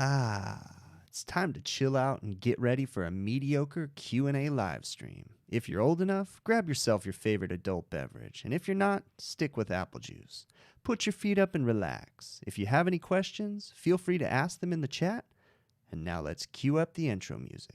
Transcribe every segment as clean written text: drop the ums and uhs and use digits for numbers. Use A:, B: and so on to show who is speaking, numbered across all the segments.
A: It's time to chill out and get ready for a mediocre Q&A live stream. If you're old enough, grab yourself your favorite adult beverage, and if you're not, stick with apple juice. Put your feet up and relax. If you have any questions, feel free to ask them in the chat. And now let's cue up the intro music.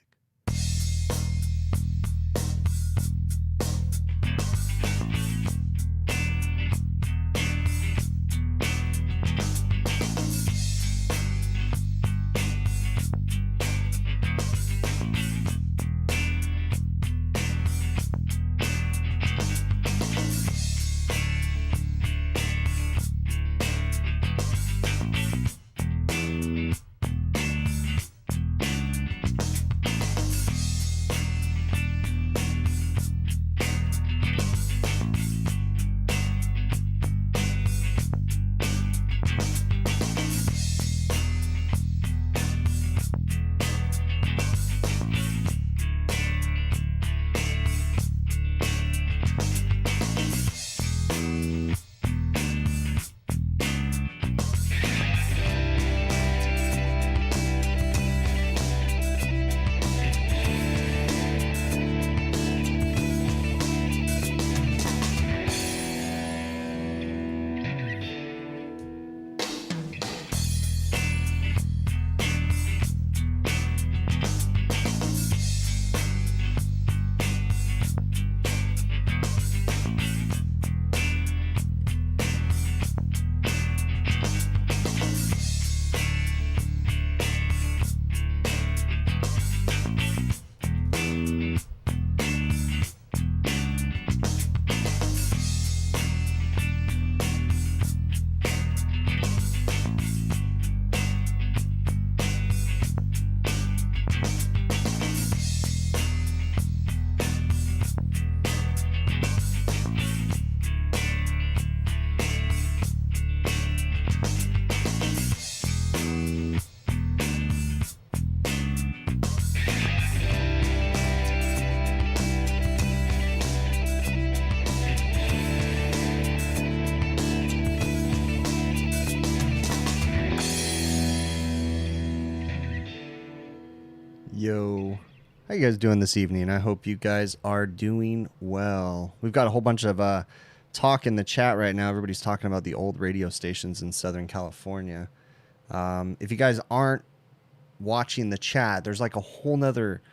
A: Yo, how you guys doing this evening? I hope you guys are doing well. We've got a whole bunch of talk in the chat right now. Everybody's talking about the old radio stations in Southern California. If you guys aren't watching the chat, there's like a whole nother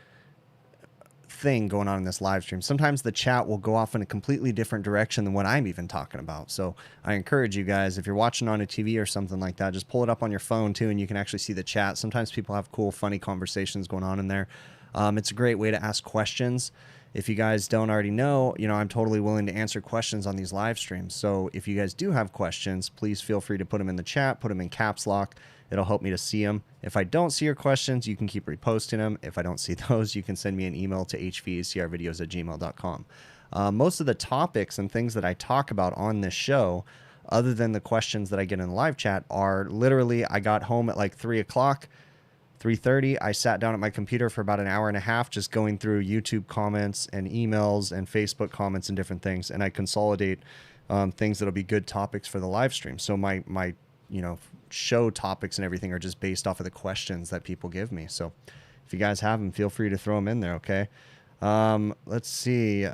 A: thing going on in this live stream. Sometimes the chat will go off in a completely different direction than what I'm even talking about. So I encourage you guys, if you're watching on a TV or something like that, just pull it up on your phone too, and you can actually see the chat. Sometimes people have cool, funny conversations going on in there. It's a great way to ask questions. If you guys don't already know, I'm totally willing to answer questions on these live streams. So if you guys do have questions, please feel free to put them in the chat, put them in caps lock. It'll help me to see them. If I don't see your questions, you can keep reposting them. If I don't see those, you can send me an email to hvacrvideos@gmail.com. Most of the topics and things that I talk about on this show, other than the questions that I get in the live chat, are literally, I got home at like 3 o'clock, 3:30. I sat down at my computer for about an hour and a half just going through YouTube comments and emails and Facebook comments and different things, and I consolidate things that'll be good topics for the live stream. So my show topics and everything are just based off of the questions that people give me. So if you guys have them, feel free to throw them in there. Okay. Let's see.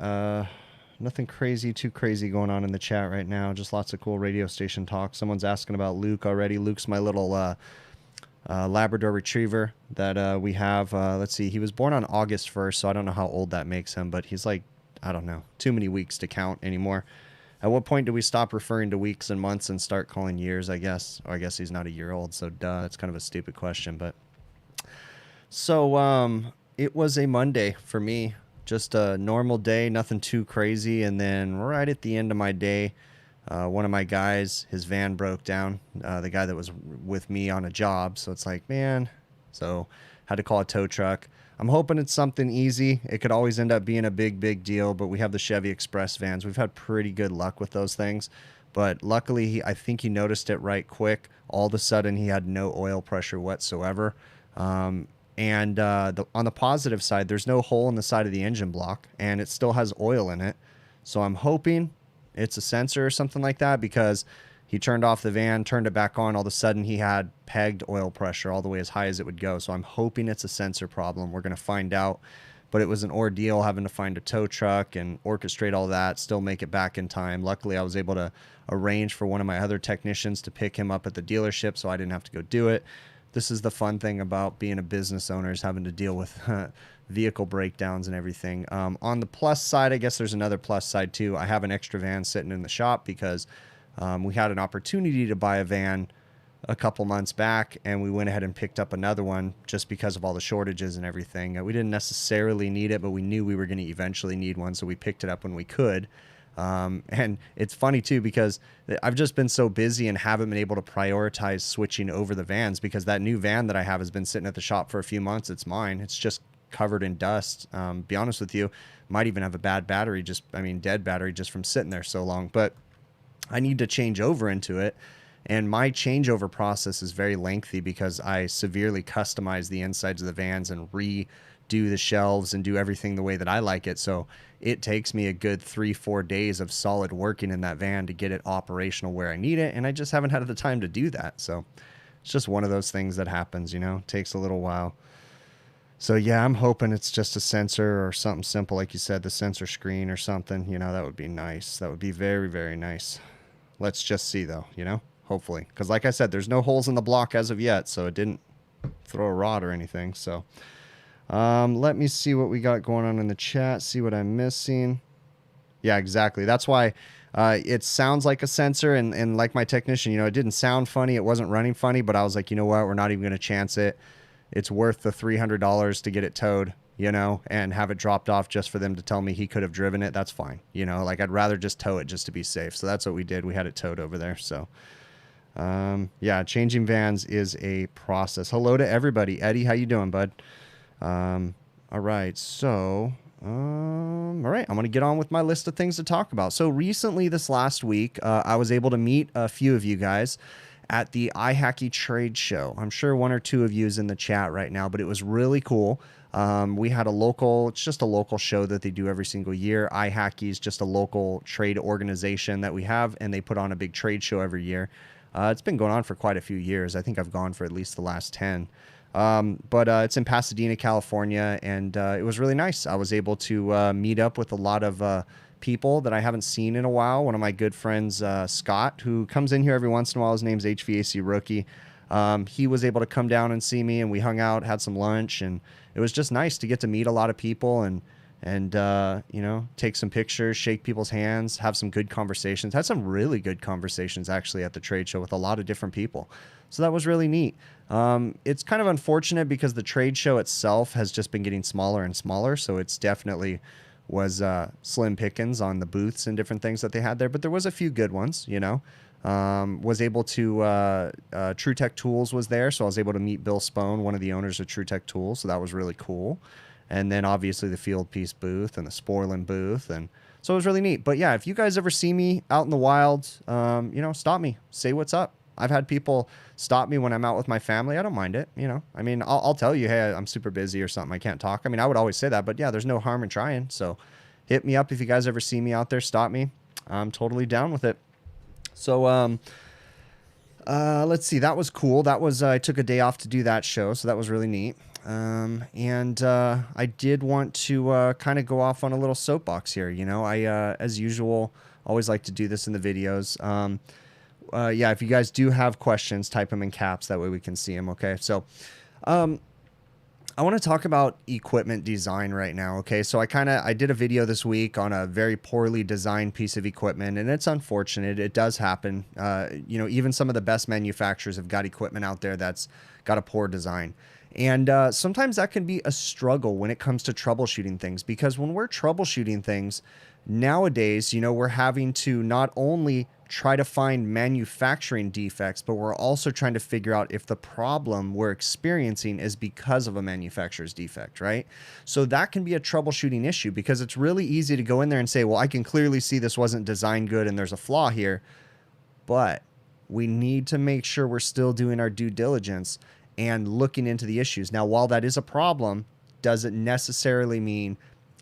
A: Nothing too crazy going on in the chat right now. Just lots of cool radio station talk. Someone's asking about Luke already. Luke's my little Labrador retriever that we have. Let's see. He was born on August 1st, so I don't know how old that makes him, but he's like, I don't know, too many weeks to count anymore. At what point do we stop referring to weeks and months and start calling years, I guess? Or I guess he's not a year old, so duh, that's kind of a stupid question. But so it was a Monday for me. Just a normal day, nothing too crazy. And then right at the end of my day, one of my guys, his van broke down, the guy that was with me on a job. So it's like, man, so had to call a tow truck. I'm hoping it's something easy. It could always end up being a big deal, but we have the Chevy Express vans. We've had pretty good luck with those things. But luckily, I think he noticed it right quick. All of a sudden, he had no oil pressure whatsoever. On the positive side, there's no hole in the side of the engine block, and it still has oil in it. So I'm hoping it's a sensor or something like that, because He turned off the van, turned it back on. All of a sudden, he had pegged oil pressure all the way as high as it would go. So I'm hoping it's a sensor problem. We're going to find out. But it was an ordeal having to find a tow truck and orchestrate all that, still make it back in time. Luckily, I was able to arrange for one of my other technicians to pick him up at the dealership, so I didn't have to go do it. This is the fun thing about being a business owner, is having to deal with vehicle breakdowns and everything. On the plus side, I guess there's another plus side too. I have an extra van sitting in the shop because we had an opportunity to buy a van a couple months back, and we went ahead and picked up another one just because of all the shortages and everything. We didn't necessarily need it, but we knew we were going to eventually need one, so we picked it up when we could. And it's funny too, because I've just been so busy and haven't been able to prioritize switching over the vans, because that new van that I have has been sitting at the shop for a few months. It's mine. It's just covered in dust. Be honest with you, might even have a bad battery, dead battery, just from sitting there so long. But I need to change over into it. And my changeover process is very lengthy because I severely customize the insides of the vans and redo the shelves and do everything the way that I like it. So it takes me a good 3-4 days of solid working in that van to get it operational where I need it. And I just haven't had the time to do that. So it's just one of those things that happens, you know, it takes a little while. So yeah, I'm hoping it's just a sensor or something simple. Like you said, the sensor screen or something, you know, that would be nice. That would be very, very nice. Let's just see though, you know. Hopefully, because like I said, there's no holes in the block as of yet, so it didn't throw a rod or anything. So let me see what we got going on in the chat, see what I'm missing. Yeah, exactly. That's why it sounds like a sensor, and like my technician, you know, it didn't sound funny, it wasn't running funny, but I was like, you know what, we're not even going to chance it. It's worth the $300 to get it towed, you know, and have it dropped off just for them to tell me he could have driven it. That's fine, you know, like I'd rather just tow it just to be safe. So that's what we did. We had it towed over there. So yeah, changing vans is a process. Hello to everybody. Eddie, how you doing, bud? All right. So, all right, I'm going to get on with my list of things to talk about. So recently, this last week, I was able to meet a few of you guys at the iHacky trade show. I'm sure one or two of you is in the chat right now, but it was really cool. We had it's just a local show that they do every single year. iHacky is just a local trade organization that we have, and they put on a big trade show every year. It's been going on for quite a few years. I think I've gone for at least the last 10. But it's in Pasadena, California, and it was really nice. I was able to meet up with a lot of people that I haven't seen in a while. One of my good friends, Scott, who comes in here every once in a while. His name's HVAC Rookie. He was able to come down and see me, and we hung out, had some lunch, and it was just nice to get to meet a lot of people and you know, take some pictures, shake people's hands, have some good conversations. Had some really good conversations actually at the trade show with a lot of different people. So that was really neat. It's kind of unfortunate because the trade show itself has just been getting smaller and smaller. So it's definitely was slim pickings on the booths and different things that they had there. But there was a few good ones, you know. Was able to, True Tech Tools was there. So I was able to meet Bill Spohn, one of the owners of True Tech Tools. So that was really cool. And then obviously the Field Piece booth and the Sporlin booth. And so it was really neat. But yeah, if you guys ever see me out in the wild, you know, stop me, say what's up. I've had people stop me when I'm out with my family. I don't mind it. You know, I mean, I'll tell you, hey, I'm super busy or something, I can't talk. I mean, I would always say that, but yeah, there's no harm in trying. So hit me up if you guys ever see me out there, stop me. I'm totally down with it. So, let's see, that was cool. That was, I took a day off to do that show. So that was really neat. I did want to kind of go off on a little soapbox here. You know, I as usual always like to do this in the videos. Yeah, if you guys do have questions, type them in caps, that way we can see them. Okay, so I want to talk about equipment design right now. Okay, so I did a video this week on a very poorly designed piece of equipment, and it's unfortunate. It does happen. You know, even some of the best manufacturers have got equipment out there that's got a poor design. And sometimes that can be a struggle when it comes to troubleshooting things, because when we're troubleshooting things nowadays, you know, we're having to not only try to find manufacturing defects, but we're also trying to figure out if the problem we're experiencing is because of a manufacturer's defect, right? So that can be a troubleshooting issue, because it's really easy to go in there and say, well, I can clearly see this wasn't designed good and there's a flaw here, but we need to make sure we're still doing our due diligence and looking into the issues. Now, while that is a problem, doesn't necessarily mean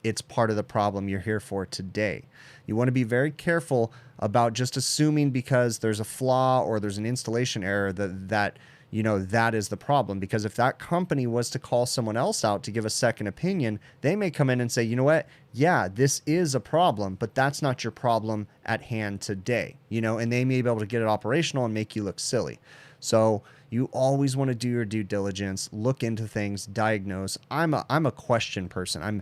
A: it's part of the problem you're here for today. You want to be very careful about just assuming because there's a flaw or there's an installation error that that is the problem. Because if that company was to call someone else out to give a second opinion, they may come in and say, you know what? Yeah, this is a problem, but that's not your problem at hand today, and they may be able to get it operational and make you look silly. So you always want to do your due diligence, look into things, diagnose. I'm a question person. I'm,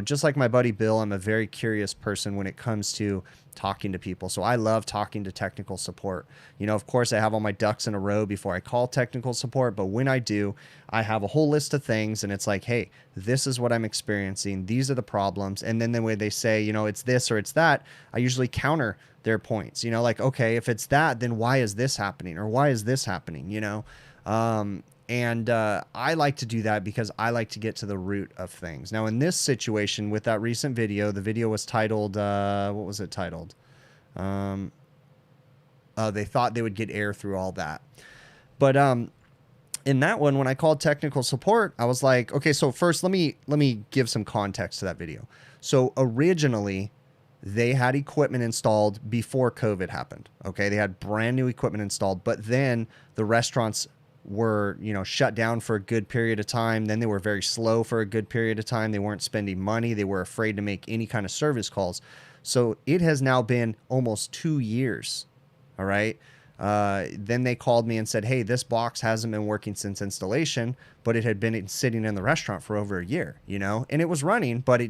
A: just like my buddy Bill, I'm a very curious person when it comes to talking to people. So I love talking to technical support. Of course I have all my ducks in a row before I call technical support, but when I do, I have a whole list of things and it's like, hey, this is what I'm experiencing. These are the problems. And then the way they say, it's this or it's that, I usually counter their points, like, okay, if it's that, then why is this happening? Or why is this happening? I like to do that because I like to get to the root of things. Now, in this situation with that recent video, the video was titled, what was it titled? They thought they would get air through all that. But in that one, when I called technical support, I was like, okay, so first let me give some context to that video. So originally, they had equipment installed before COVID happened. Okay, they had brand new equipment installed, but then the restaurants were, shut down for a good period of time. Then they were very slow for a good period of time. They weren't spending money. They were afraid to make any kind of service calls. So it has now been almost 2 years. All right. Then they called me and said, hey, this box hasn't been working since installation, but it had been sitting in the restaurant for over a year, and it was running, but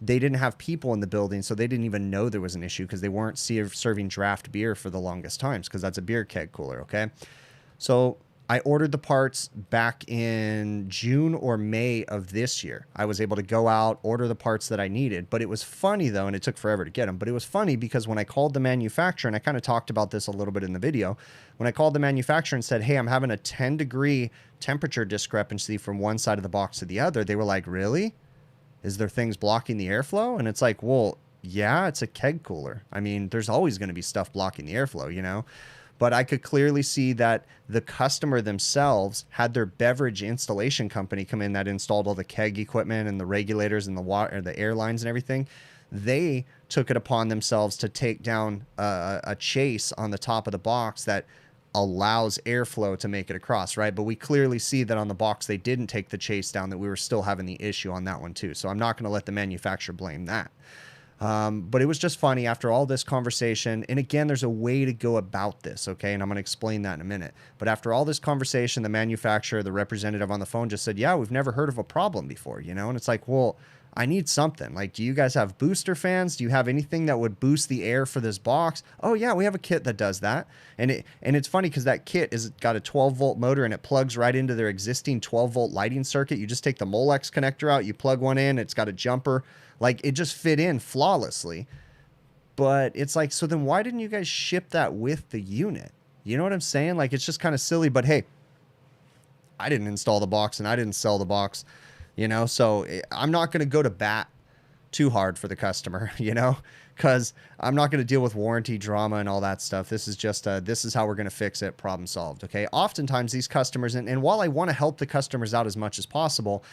A: they didn't have people in the building. So they didn't even know there was an issue because they weren't serving draft beer for the longest times because that's a beer keg cooler. Okay. So I ordered the parts back in June or May of this year. I was able to go out, order the parts that I needed. But it was funny, though, and it took forever to get them. But it was funny because when I called the manufacturer, and I kind of talked about this a little bit in the video, when I called the manufacturer and said, hey, I'm having a 10-degree temperature discrepancy from one side of the box to the other, they were like, really? Is there things blocking the airflow? And it's like, well, yeah, it's a keg cooler. I mean, there's always going to be stuff blocking the airflow, But I could clearly see that the customer themselves had their beverage installation company come in that installed all the keg equipment and the regulators and the water, the air lines and everything. They took it upon themselves to take down a chase on the top of the box that allows airflow to make it across, right? But we clearly see that on the box they didn't take the chase down, that we were still having the issue on that one too. So I'm not going to let the manufacturer blame that. But it was just funny after all this conversation. And again, there's a way to go about this, okay? And I'm going to explain that in a minute. But after all this conversation, the manufacturer, the representative on the phone just said, yeah, we've never heard of a problem before, And it's like, well, I need something. Like, do you guys have booster fans? Do you have anything that would boost the air for this box? Oh yeah, we have a kit that does that. And it's funny because that kit is got a 12-volt motor and it plugs right into their existing 12-volt lighting circuit. You just take the Molex connector out, you plug one in, it's got a jumper. Like, it just fit in flawlessly. But it's like, so then why didn't you guys ship that with the unit? You know what I'm saying? Like, it's just kind of silly. But hey, I didn't install the box and I didn't sell the box, So I'm not going to go to bat too hard for the customer, because I'm not going to deal with warranty drama and all that stuff. This is just, this is how we're going to fix it. Problem solved. Okay. Oftentimes these customers, and while I want to help the customers out as much as possible,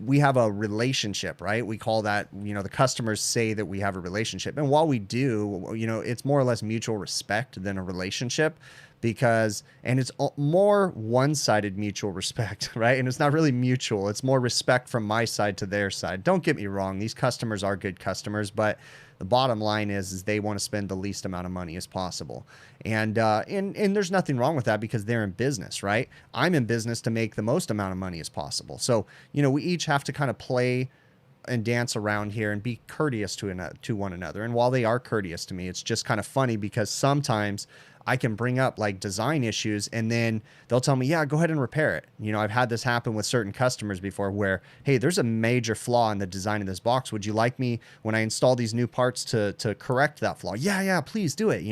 A: we have a relationship, right? We call that, the customers say that we have a relationship. And while we do, it's more or less mutual respect than a relationship, and it's more one-sided mutual respect, right? And it's not really mutual. It's more respect from my side to their side. Don't get me wrong. These customers are good customers, but the bottom line is they want to spend the least amount of money as possible. And there's nothing wrong with that because they're in business, right? I'm in business to make the most amount of money as possible. So, we each have to kind of play and dance around here and be courteous to one another. And while they are courteous to me, it's just kind of funny because sometimes I can bring up like design issues and then they'll tell me, yeah, go ahead and repair it. I've had this happen with certain customers before where, hey, there's a major flaw in the design of this box. Would you like me, when I install these new parts, to correct that flaw? Yeah, please do it,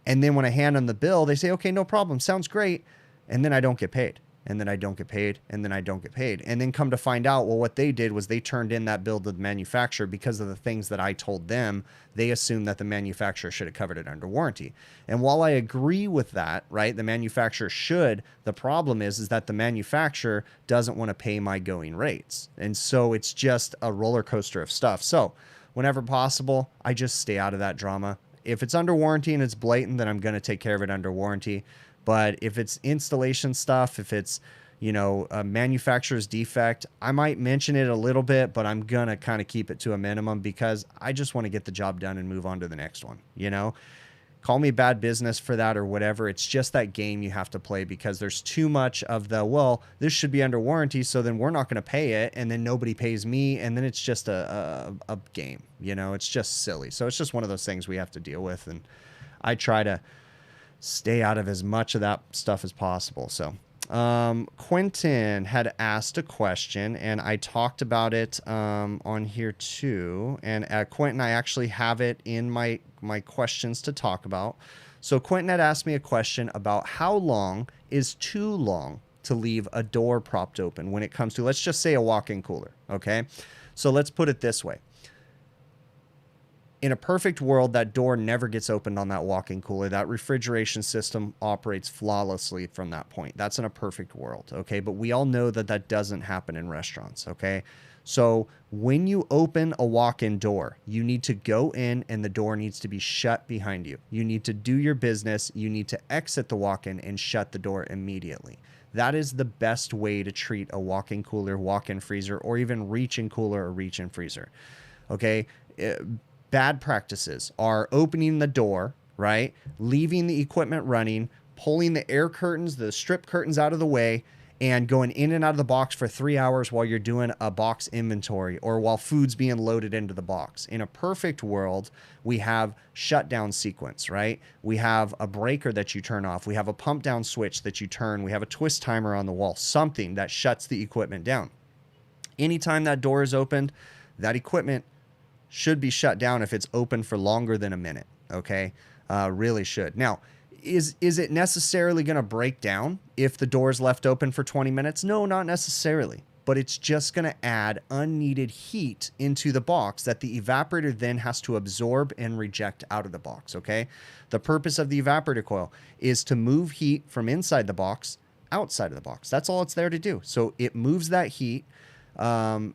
A: And then when I hand them the bill, they say, okay, no problem. Sounds great. And then I don't get paid. and then I don't get paid, and then I don't get paid. And then come to find out, well, what they did was they turned in that bill to the manufacturer because of the things that I told them. They assumed that the manufacturer should have covered it under warranty. And while I agree with that, right, the manufacturer should, the problem is that the manufacturer doesn't want to pay my going rates. And so it's just a roller coaster of stuff. So whenever possible, I just stay out of that drama. If it's under warranty and it's blatant, then I'm going to take care of it under warranty. But if it's installation stuff, if it's, you know, a manufacturer's defect, I might mention it a little bit, but I'm going to kind of keep it to a minimum because I just want to get the job done and move on to the next one. You know, call me bad business for that or whatever. It's just that game you have to play because there's too much of the, well, this should be under warranty, so then we're not going to pay it. And then nobody pays me. And then it's just a game, you know, it's just silly. So it's just one of those things we have to deal with. And I try to stay out of as much of that stuff as possible. So Quentin had asked a question, and I talked about it on here too. And Quentin, I actually have it in my questions to talk about. So Quentin had asked me a question about how long is too long to leave a door propped open when it comes to, let's just say, a walk-in cooler. Okay, so let's put it this way. In a perfect world, that door never gets opened on that walk-in cooler. That refrigeration system operates flawlessly from that point. That's in a perfect world, okay? But we all know that that doesn't happen in restaurants, okay? So when you open a walk-in door, you need to go in and the door needs to be shut behind you. You need to do your business. You need to exit the walk-in and shut the door immediately. That is the best way to treat a walk-in cooler, walk-in freezer, or even reach-in cooler or reach-in freezer, okay? Bad practices are opening the door, right? Leaving the equipment running, pulling the air curtains, the strip curtains out of the way, and going in and out of the box for 3 hours while you're doing a box inventory or while food's being loaded into the box. In a perfect world, we have shutdown sequence, right? We have a breaker that you turn off. We have a pump down switch that you turn. We have a twist timer on the wall, something that shuts the equipment down. Anytime that door is opened, that equipment should be shut down if it's open for longer than a minute, okay? Really should. Now, is it necessarily going to break down if the door is left open for 20 minutes? No, not necessarily. But it's just going to add unneeded heat into the box that the evaporator then has to absorb and reject out of the box, okay? The purpose of the evaporator coil is to move heat from inside the box outside of the box. That's all it's there to do. So it moves that heat via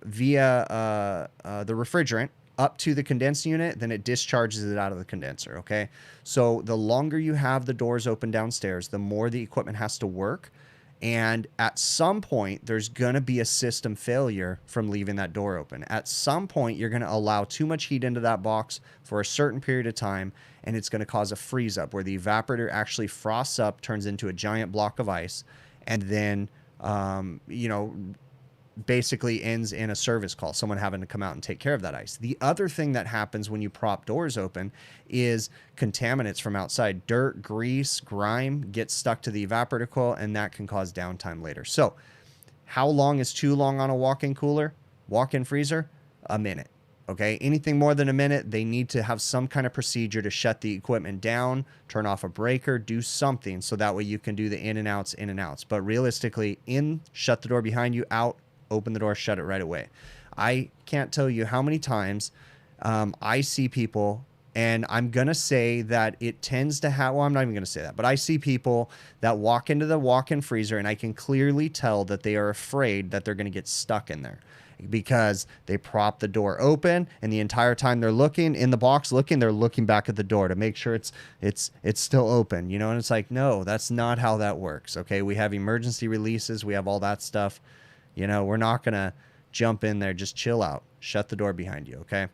A: the refrigerant up to the condensing unit, then it discharges it out of the condenser, okay? So the longer you have the doors open downstairs, the more the equipment has to work. And at some point, there's going to be a system failure from leaving that door open. At some point, you're going to allow too much heat into that box for a certain period of time, and it's going to cause a freeze up where the evaporator actually frosts up, turns into a giant block of ice, and then, you know, basically ends in a service call, someone having to come out and take care of that ice. The other thing that happens when you prop doors open is contaminants from outside. Dirt, grease, grime gets stuck to the evaporator coil, and that can cause downtime later. So how long is too long on a walk-in cooler, walk-in freezer? A minute. Okay, anything more than a minute, they need to have some kind of procedure to shut the equipment down, turn off a breaker, do something so that way you can do the in and outs. But realistically, in, shut the door behind you, out, open the door, shut it right away. I can't tell you how many times I see people, and I'm going to say that it tends to have, well, I'm not even going to say that, but I see people that walk into the walk-in freezer, and I can clearly tell that they are afraid that they're going to get stuck in there because they prop the door open, and the entire time they're looking in the box, they're looking back at the door to make sure it's still open, you know, and it's like, no, that's not how that works. Okay, we have emergency releases, we have all that stuff. You know, we're not going to jump in there. Just chill out. Shut the door behind you, okay?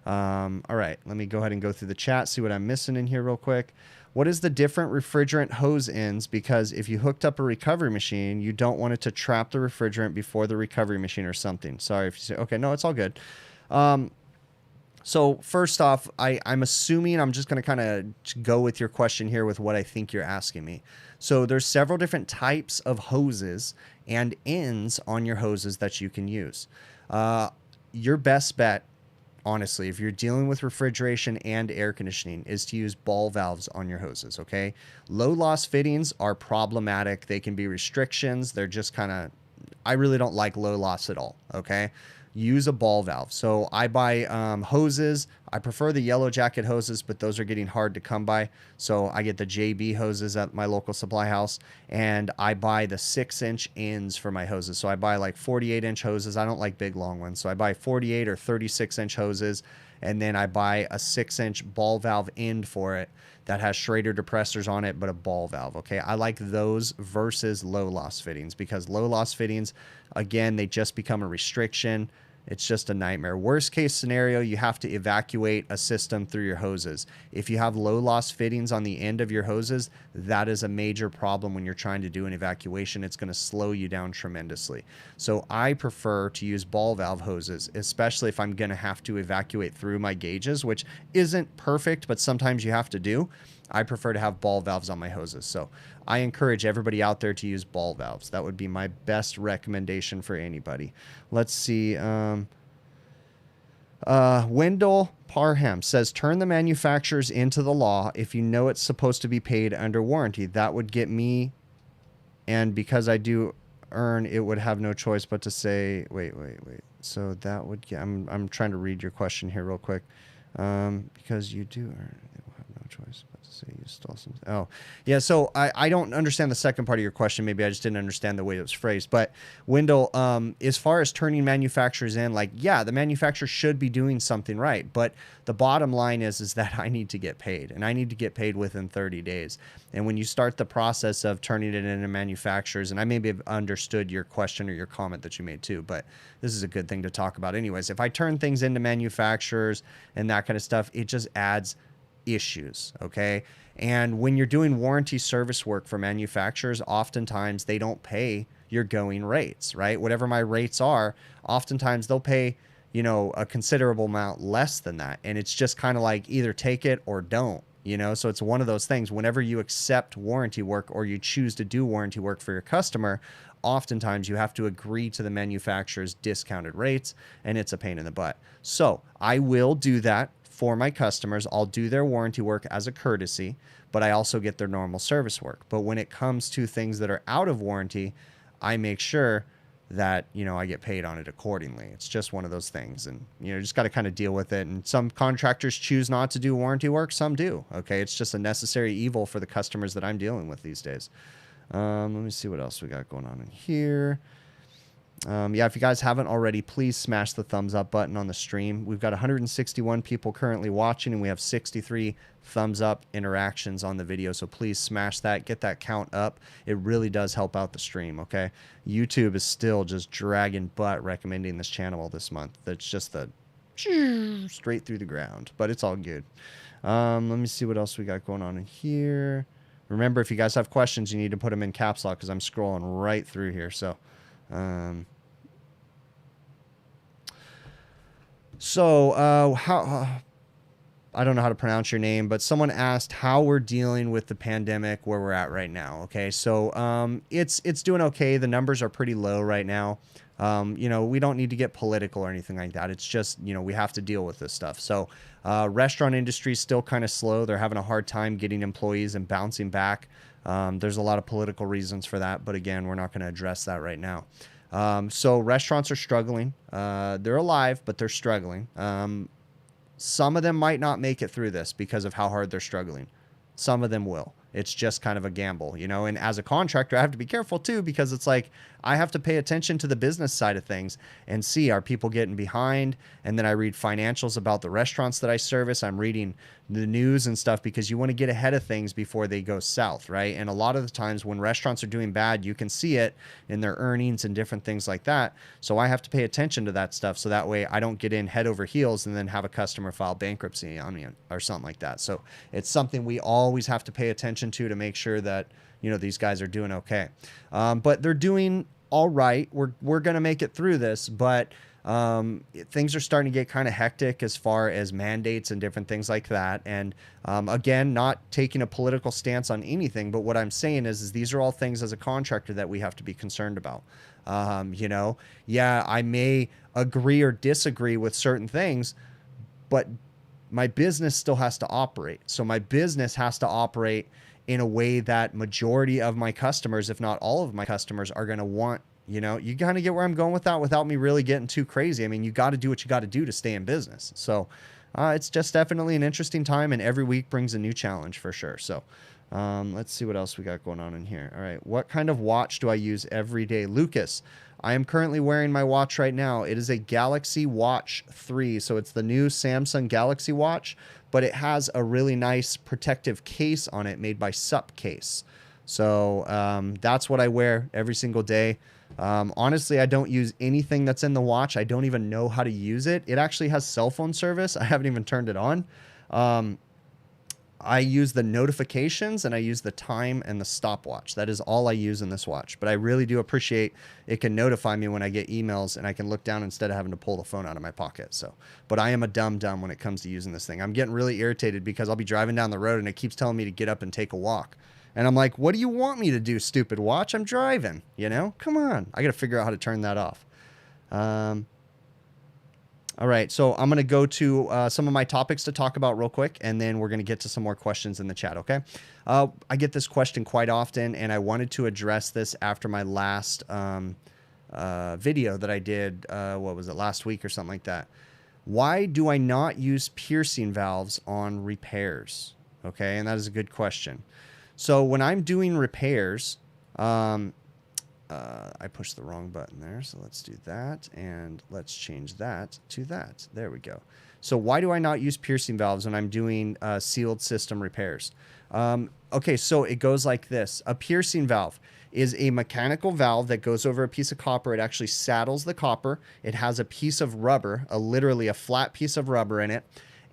A: All right, let me go ahead and go through the chat, see what I'm missing in here real quick. What is the different refrigerant hose ends? Because if you hooked up a recovery machine, you don't want it to trap the refrigerant before the recovery machine or something. Sorry if you say, okay, no, it's all good. So first off, I'm assuming I'm just going to kind of go with your question here with what I think you're asking me. So there's several different types of hoses and ends on your hoses that you can use. Your best bet honestly, if you're dealing with refrigeration and air conditioning, is to use ball valves on your hoses, okay? Low loss fittings are problematic. They can be restrictions. They're just kind of, I really don't like low loss at all, okay? Use a ball valve. So I buy hoses. I prefer the yellow jacket hoses, but those are getting hard to come by. So I get the JB hoses at my local supply house, and I buy the 6-inch ends for my hoses. So I buy like 48-inch hoses. I don't like big long ones. So I buy 48 or 36-inch hoses, and then I buy a 6-inch ball valve end for it that has Schrader depressors on it, but a ball valve. Okay. I like those versus low loss fittings, because low loss fittings, again, they just become a restriction. It's just a nightmare. Worst case scenario, you have to evacuate a system through your hoses. If you have low loss fittings on the end of your hoses, that is a major problem when you're trying to do an evacuation. It's going to slow you down tremendously. So I prefer to use ball valve hoses, especially if I'm going to have to evacuate through my gauges, which isn't perfect, but sometimes you have to do. I prefer to have ball valves on my hoses. So I encourage everybody out there to use ball valves. That would be my best recommendation for anybody. Let's see. Wendell Parham says, turn the manufacturers into the law if you know it's supposed to be paid under warranty. That would get me, and because I do earn, it would have no choice but to say, wait. So that would get, I'm trying to read your question here real quick. Because you do earn, it will have no choice but to say you stole something. Oh, yeah. So I don't understand the second part of your question. Maybe I just didn't understand the way it was phrased. But Wendell, as far as turning manufacturers in, like, yeah, the manufacturer should be doing something right. But the bottom line is that I need to get paid, and I need to get paid within 30 days. And when you start the process of turning it into manufacturers, and I maybe have understood your question or your comment that you made too, but this is a good thing to talk about anyways. If I turn things into manufacturers and that kind of stuff, it just adds issues, okay? And when you're doing warranty service work for manufacturers, oftentimes they don't pay your going rates, right? Whatever my rates are, oftentimes they'll pay, you know, a considerable amount less than that. And it's just kind of like either take it or don't, you know? So it's one of those things. Whenever you accept warranty work or you choose to do warranty work for your customer, oftentimes you have to agree to the manufacturer's discounted rates, and it's a pain in the butt. So I will do that for my customers. I'll do their warranty work as a courtesy, but I also get their normal service work. But when it comes to things that are out of warranty, I make sure that, you know, I get paid on it accordingly. It's just one of those things, and, you know, just got to kind of deal with it. And some contractors choose not to do warranty work. Some do. Okay. It's just a necessary evil for the customers that I'm dealing with these days. Let me see what else we got going on in here. Yeah, if you guys haven't already, please smash the thumbs up button on the stream. We've got 161 people currently watching, and we have 63 thumbs up interactions on the video. So please smash that, get that count up. It really does help out the stream, okay? YouTube is still just dragging butt recommending this channel this month. That's just the straight through the ground, but it's all good. Let me see what else we got going on in here. Remember, if you guys have questions, you need to put them in caps lock because I'm scrolling right through here. So, how I don't know how to pronounce your name, but someone asked how we're dealing with the pandemic where we're at right now. Okay, so it's doing okay. The numbers are pretty low right now. You know, we don't need to get political or anything like that. It's just, you know, we have to deal with this stuff. So restaurant industry is still kind of slow. They're having a hard time getting employees and bouncing back. There's a lot of political reasons for that, but again, we're not going to address that right now. So restaurants are struggling. They're alive, but they're struggling. Some of them might not make it through this because of how hard they're struggling. Some of them will. It's just kind of a gamble, you know, and as a contractor, I have to be careful too, because it's like, I have to pay attention to the business side of things and see, are people getting behind? And then I read financials about the restaurants that I service. I'm reading the news and stuff because you want to get ahead of things before they go south, right? And a lot of the times when restaurants are doing bad, you can see it in their earnings and different things like that. So I have to pay attention to that stuff, so that way I don't get in head over heels and then have a customer file bankruptcy on me or something like that. So it's something we always have to pay attention to make sure that, you know, these guys are doing okay. But they're doing all right. We're going to make it through this, but things are starting to get kind of hectic as far as mandates and different things like that. And again, not taking a political stance on anything, but what I'm saying is these are all things as a contractor that we have to be concerned about. You know, yeah, I may agree or disagree with certain things, but my business still has to operate. So my business has to operate in a way that majority of my customers, if not all of my customers, are going to want. You know, you kind of get where I'm going with that without me really getting too crazy. I mean, you got to do what you got to do to stay in business. So it's just definitely an interesting time, and every week brings a new challenge for sure. So let's see what else we got going on in here. All right. What kind of watch do I use every day? Lucas, I am currently wearing my watch right now. It is a Galaxy Watch 3. So it's the new Samsung Galaxy Watch, but it has a really nice protective case on it made by Sup Case. So that's what I wear every single day. Honestly, I don't use anything that's in the watch. I don't even know how to use it. It actually has cell phone service. I haven't even turned it on. I use the notifications and I use the time and the stopwatch. That is all I use in this watch. But I really do appreciate it can notify me when I get emails and I can look down instead of having to pull the phone out of my pocket. So, but I am a dumb when it comes to using this thing. I'm getting really irritated because I'll be driving down the road and it keeps telling me to get up and take a walk. And I'm like, what do you want me to do, stupid watch? I'm driving, you know? Come on. I got to figure out how to turn that off. All right, so I'm going to go to some of my topics to talk about real quick, and then we're going to get to some more questions in the chat, okay? I get this question quite often, and I wanted to address this after my last video that I did, what was it, last week or something like that. Why do I not use piercing valves on repairs? Okay, and that is a good question. So when I'm doing repairs, I pushed the wrong button there, so let's do that, and let's change that to that. There we go. So why do I not use piercing valves when I'm doing sealed system repairs? Okay, so it goes like this. A piercing valve is a mechanical valve that goes over a piece of copper. It actually saddles the copper. It has a piece of rubber, literally a flat piece of rubber in it,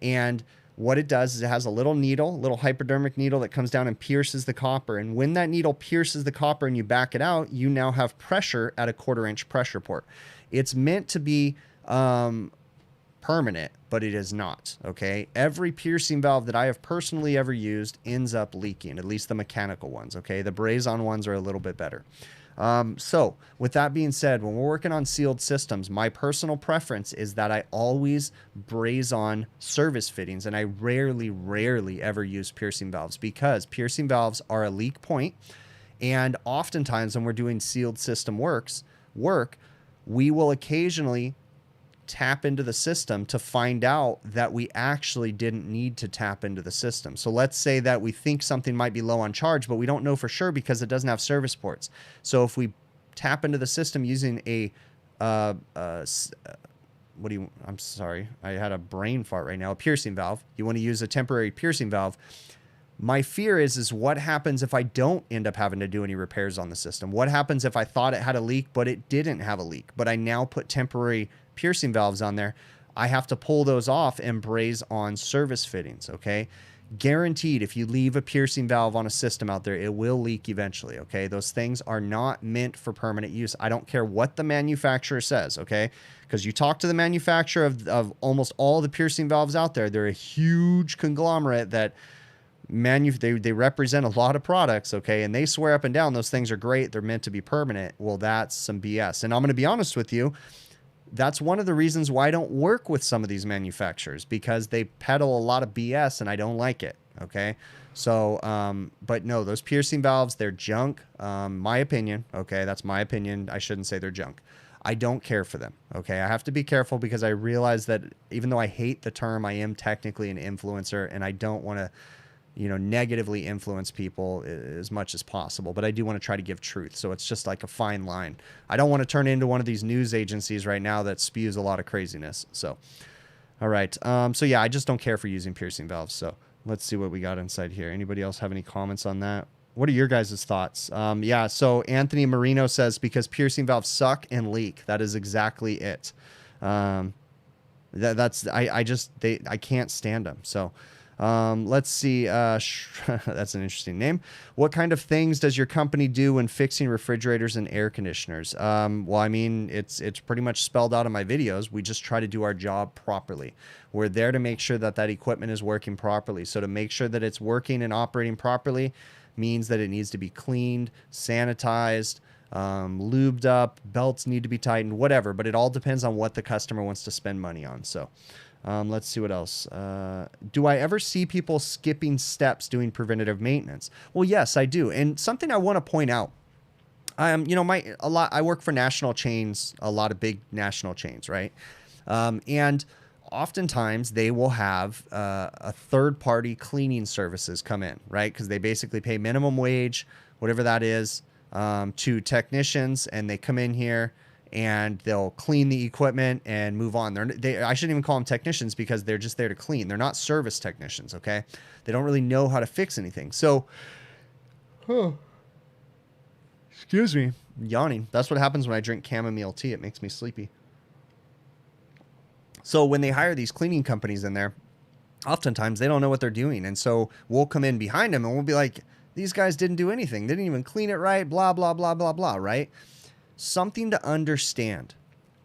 A: and what it does is it has a little needle, a little hypodermic needle that comes down and pierces the copper. And when that needle pierces the copper and you back it out, you now have pressure at a 1/4-inch pressure port. It's meant to be permanent, but it is not, okay? Every piercing valve that I have personally ever used ends up leaking, at least the mechanical ones, okay? The braze-on ones are a little bit better. So with that being said, when we're working on sealed systems, my personal preference is that I always braze on service fittings, and I rarely ever use piercing valves because piercing valves are a leak point. And oftentimes when we're doing sealed system work, we will occasionally tap into the system to find out that we actually didn't need to tap into the system. So let's say that we think something might be low on charge, but we don't know for sure because it doesn't have service ports. So if we tap into the system using a, I'm sorry, I had a brain fart right now, a piercing valve. You want to use a temporary piercing valve. My fear is what happens if I don't end up having to do any repairs on the system? What happens if I thought it had a leak, but it didn't have a leak, but I now put temporary piercing valves on there? I have to pull those off and braze on service fittings, okay? Guaranteed, if you leave a piercing valve on a system out there, it will leak eventually, okay? Those things are not meant for permanent use. I don't care what the manufacturer says, okay? Because you talk to the manufacturer of almost all the piercing valves out there, they're a huge conglomerate that they represent a lot of products, okay, and they swear up and down those things are great, they're meant to be permanent. Well, that's some BS. And I'm going to be honest with you, that's one of the reasons why I don't work with some of these manufacturers, because they peddle a lot of BS and I don't like it, okay? So but no, those piercing valves, they're junk. My opinion, okay, that's my opinion. I shouldn't say they're junk. I don't care for them, okay? I have to be careful because I realize that even though I hate the term, I am technically an influencer, and I don't want to, you know, negatively influence people as much as possible, but I do want to try to give truth. So it's just like a fine line. I don't want to turn into one of these news agencies right now that spews a lot of craziness. So, all right. So yeah, I just don't care for using piercing valves. So let's see what we got inside here. Anybody else have any comments on that? What are your guys' thoughts? Yeah. So Anthony Marino says, because piercing valves suck and leak. That is exactly it. I can't stand them. So, let's see. That's an interesting name. What kind of things does your company do when fixing refrigerators and air conditioners? Well, I mean, it's pretty much spelled out in my videos. We just try to do our job properly. We're there to make sure that that equipment is working properly. So to make sure that it's working and operating properly means that it needs to be cleaned, sanitized, lubed up, belts need to be tightened, whatever. But it all depends on what the customer wants to spend money on. So Let's see what else. Do I ever see people skipping steps doing preventative maintenance? Well, yes, I do. And something I want to point out, you know, I work for national chains, a lot of big national chains, right? And oftentimes they will have a third-party cleaning services come in, right? Because they basically pay minimum wage, whatever that is, to technicians, and they come in here and they'll clean the equipment and move on. I shouldn't even call them technicians because they're just there to clean. They're not service technicians, okay? They don't really know how to fix anything. So, excuse me, I'm yawning. That's what happens when I drink chamomile tea. It makes me sleepy. So when they hire these cleaning companies in there, oftentimes they don't know what they're doing. And so we'll come in behind them and we'll be like, these guys didn't do anything. They didn't even clean it right, blah, blah, blah, blah, blah, right? Something to understand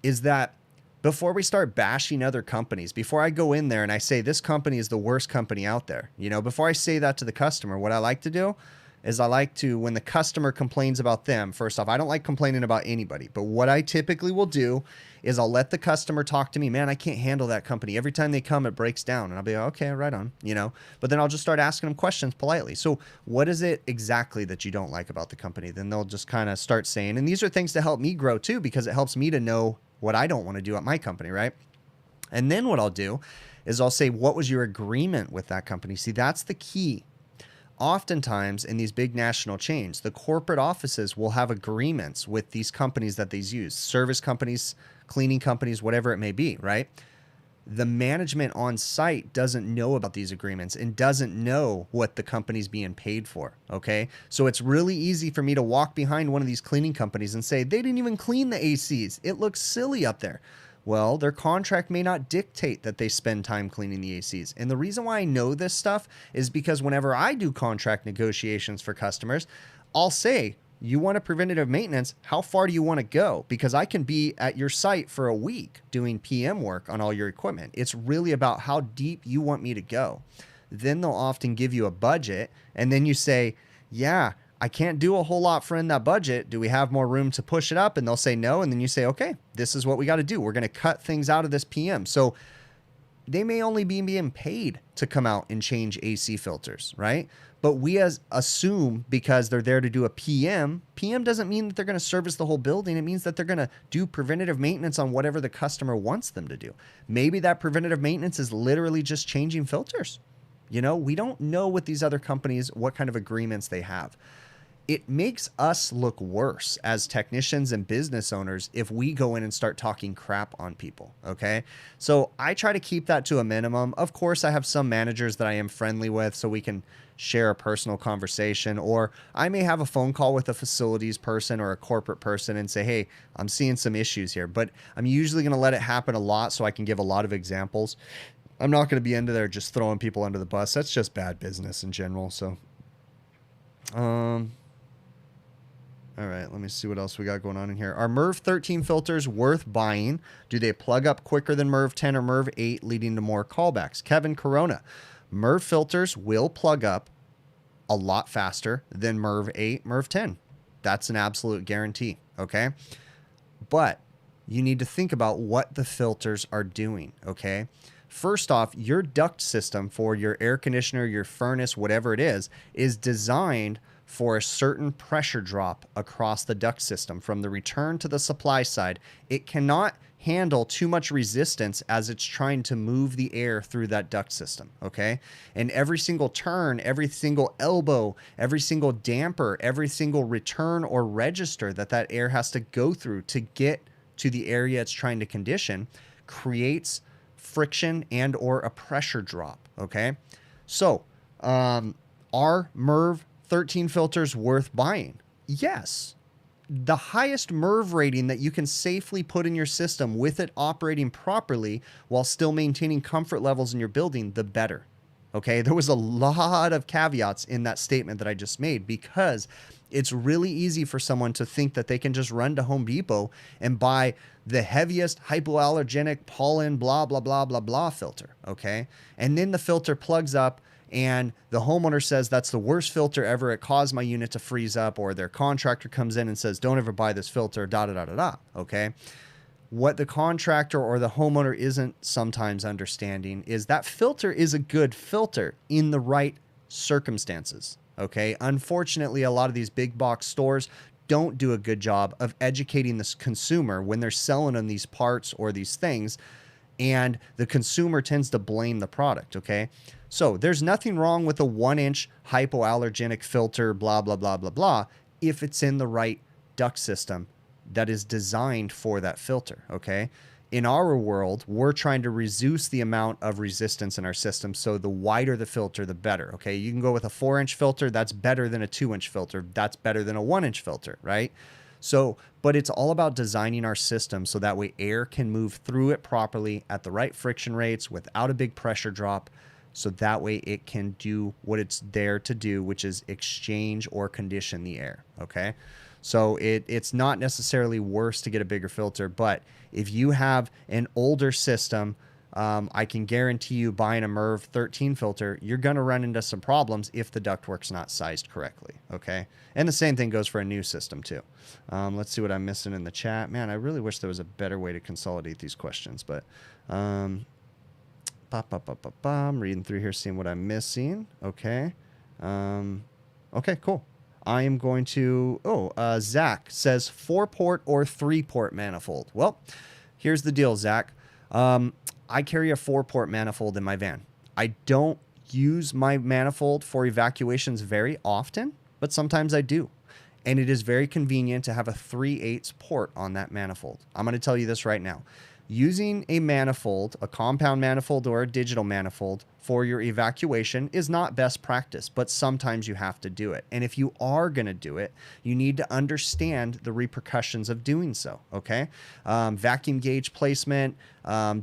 A: is that before we start bashing other companies, before I go in there and I say this company is the worst company out there, you know, before I say that to the customer, what I like to do is I like to, when the customer complains about them, first off, I don't like complaining about anybody, but what I typically will do is I'll let the customer talk to me. Man, I can't handle that company. Every time they come, it breaks down. And I'll be like, okay, right on, you know, but then I'll just start asking them questions politely. So what is it exactly that you don't like about the company? Then they'll just kind of start saying, and these are things to help me grow too, because it helps me to know what I don't want to do at my company, right? And then what I'll do is I'll say, what was your agreement with that company? See, that's the key. Oftentimes in these big national chains, the corporate offices will have agreements with these companies that they use, service companies, cleaning companies, whatever it may be, right? The management on site doesn't know about these agreements and doesn't know what the company's being paid for, okay? So it's really easy for me to walk behind one of these cleaning companies and say, they didn't even clean the ACs. It looks silly up there. Well, their contract may not dictate that they spend time cleaning the ACs. And the reason why I know this stuff is because whenever I do contract negotiations for customers, I'll say, you want a preventative maintenance, how far do you want to go? Because I can be at your site for a week doing PM work on all your equipment. It's really about how deep you want me to go. Then they'll often give you a budget, and then you say, yeah, I can't do a whole lot for in that budget. Do we have more room to push it up? And they'll say no. And then you say, okay, this is what we got to do. We're going to cut things out of this PM. So they may only be being paid to come out and change AC filters, right? But we assume because they're there to do a PM doesn't mean that they're going to service the whole building. It means that they're going to do preventative maintenance on whatever the customer wants them to do. Maybe that preventative maintenance is literally just changing filters. You know, we don't know with these other companies what kind of agreements they have. It makes us look worse as technicians and business owners if we go in and start talking crap on people, okay? So I try to keep that to a minimum. Of course, I have some managers that I am friendly with so we can share a personal conversation, or I may have a phone call with a facilities person or a corporate person and say, hey, I'm seeing some issues here, but I'm usually going to let it happen a lot so I can give a lot of examples. I'm not going to be into there just throwing people under the bus. That's just bad business in general. So, all right, let me see what else we got going on in here. Are MERV 13 filters worth buying? Do they plug up quicker than MERV 10 or MERV 8, leading to more callbacks? Kevin Corona, MERV filters will plug up a lot faster than MERV 8, MERV 10. That's an absolute guarantee, okay? But you need to think about what the filters are doing, okay? First off, your duct system for your air conditioner, your furnace, whatever it is designed for a certain pressure drop across the duct system from the return to the supply side. It cannot handle too much resistance as it's trying to move the air through that duct system, okay? And every single turn, every single elbow, every single damper, every single return or register that air has to go through to get to the area it's trying to condition creates friction and or a pressure drop, okay? So, are MERV 13 filters worth buying? Yes. The highest MERV rating that you can safely put in your system with it operating properly while still maintaining comfort levels in your building, the better. Okay, there was a lot of caveats in that statement that I just made because it's really easy for someone to think that they can just run to Home Depot and buy the heaviest hypoallergenic pollen blah, blah, blah, blah, blah filter, okay? And then the filter plugs up and the homeowner says that's the worst filter ever. It caused my unit to freeze up, or their contractor comes in and says, don't ever buy this filter, da, da, da, da, da, okay? What the contractor or the homeowner isn't sometimes understanding is that filter is a good filter in the right circumstances. Okay. Unfortunately, a lot of these big box stores don't do a good job of educating the consumer when they're selling them these parts or these things, and the consumer tends to blame the product. Okay. So there's nothing wrong with a 1-inch hypoallergenic filter, blah, blah, blah, blah, blah, if it's in the right duct system that is designed for that filter. Okay. In our world, we're trying to reduce the amount of resistance in our system. So the wider the filter, the better. Okay. You can go with a 4-inch filter. That's better than a 2-inch filter. That's better than a 1-inch filter, right? So, but it's all about designing our system so that way air can move through it properly at the right friction rates without a big pressure drop. So that way it can do what it's there to do, which is exchange or condition the air. Okay. So it's not necessarily worse to get a bigger filter, but if you have an older system, I can guarantee you buying a MERV 13 filter, you're going to run into some problems if the ductwork's not sized correctly. Okay. And the same thing goes for a new system too. Let's see what I'm missing in the chat. Man, I really wish there was a better way to consolidate these questions, but I'm reading through here, seeing what I'm missing. Okay. Okay, cool. I am going to, Zach says 4-port or 3-port manifold. Well, here's the deal, Zach. I carry a 4-port manifold in my van. I don't use my manifold for evacuations very often, but sometimes I do. And it is very convenient to have a 3/8 port on that manifold. I'm going to tell you this right now. Using a manifold, a compound manifold or a digital manifold for your evacuation is not best practice, but sometimes you have to do it. And if you are going to do it, you need to understand the repercussions of doing so, okay? Vacuum gauge placement,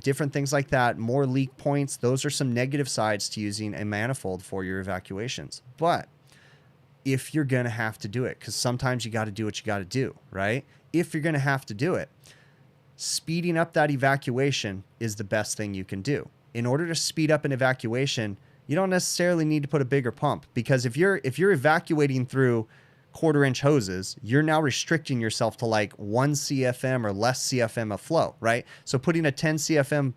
A: different things like that, more leak points. Those are some negative sides to using a manifold for your evacuations. But if you're going to have to do it, because sometimes you got to do what you got to do, right? If you're going to have to do it, speeding up that evacuation is the best thing you can do. In order to speed up an evacuation, you don't necessarily need to put a bigger pump, because if you're evacuating through 1/4-inch hoses, you're now restricting yourself to like 1 CFM or less CFM of flow, right? So putting a 10 CFM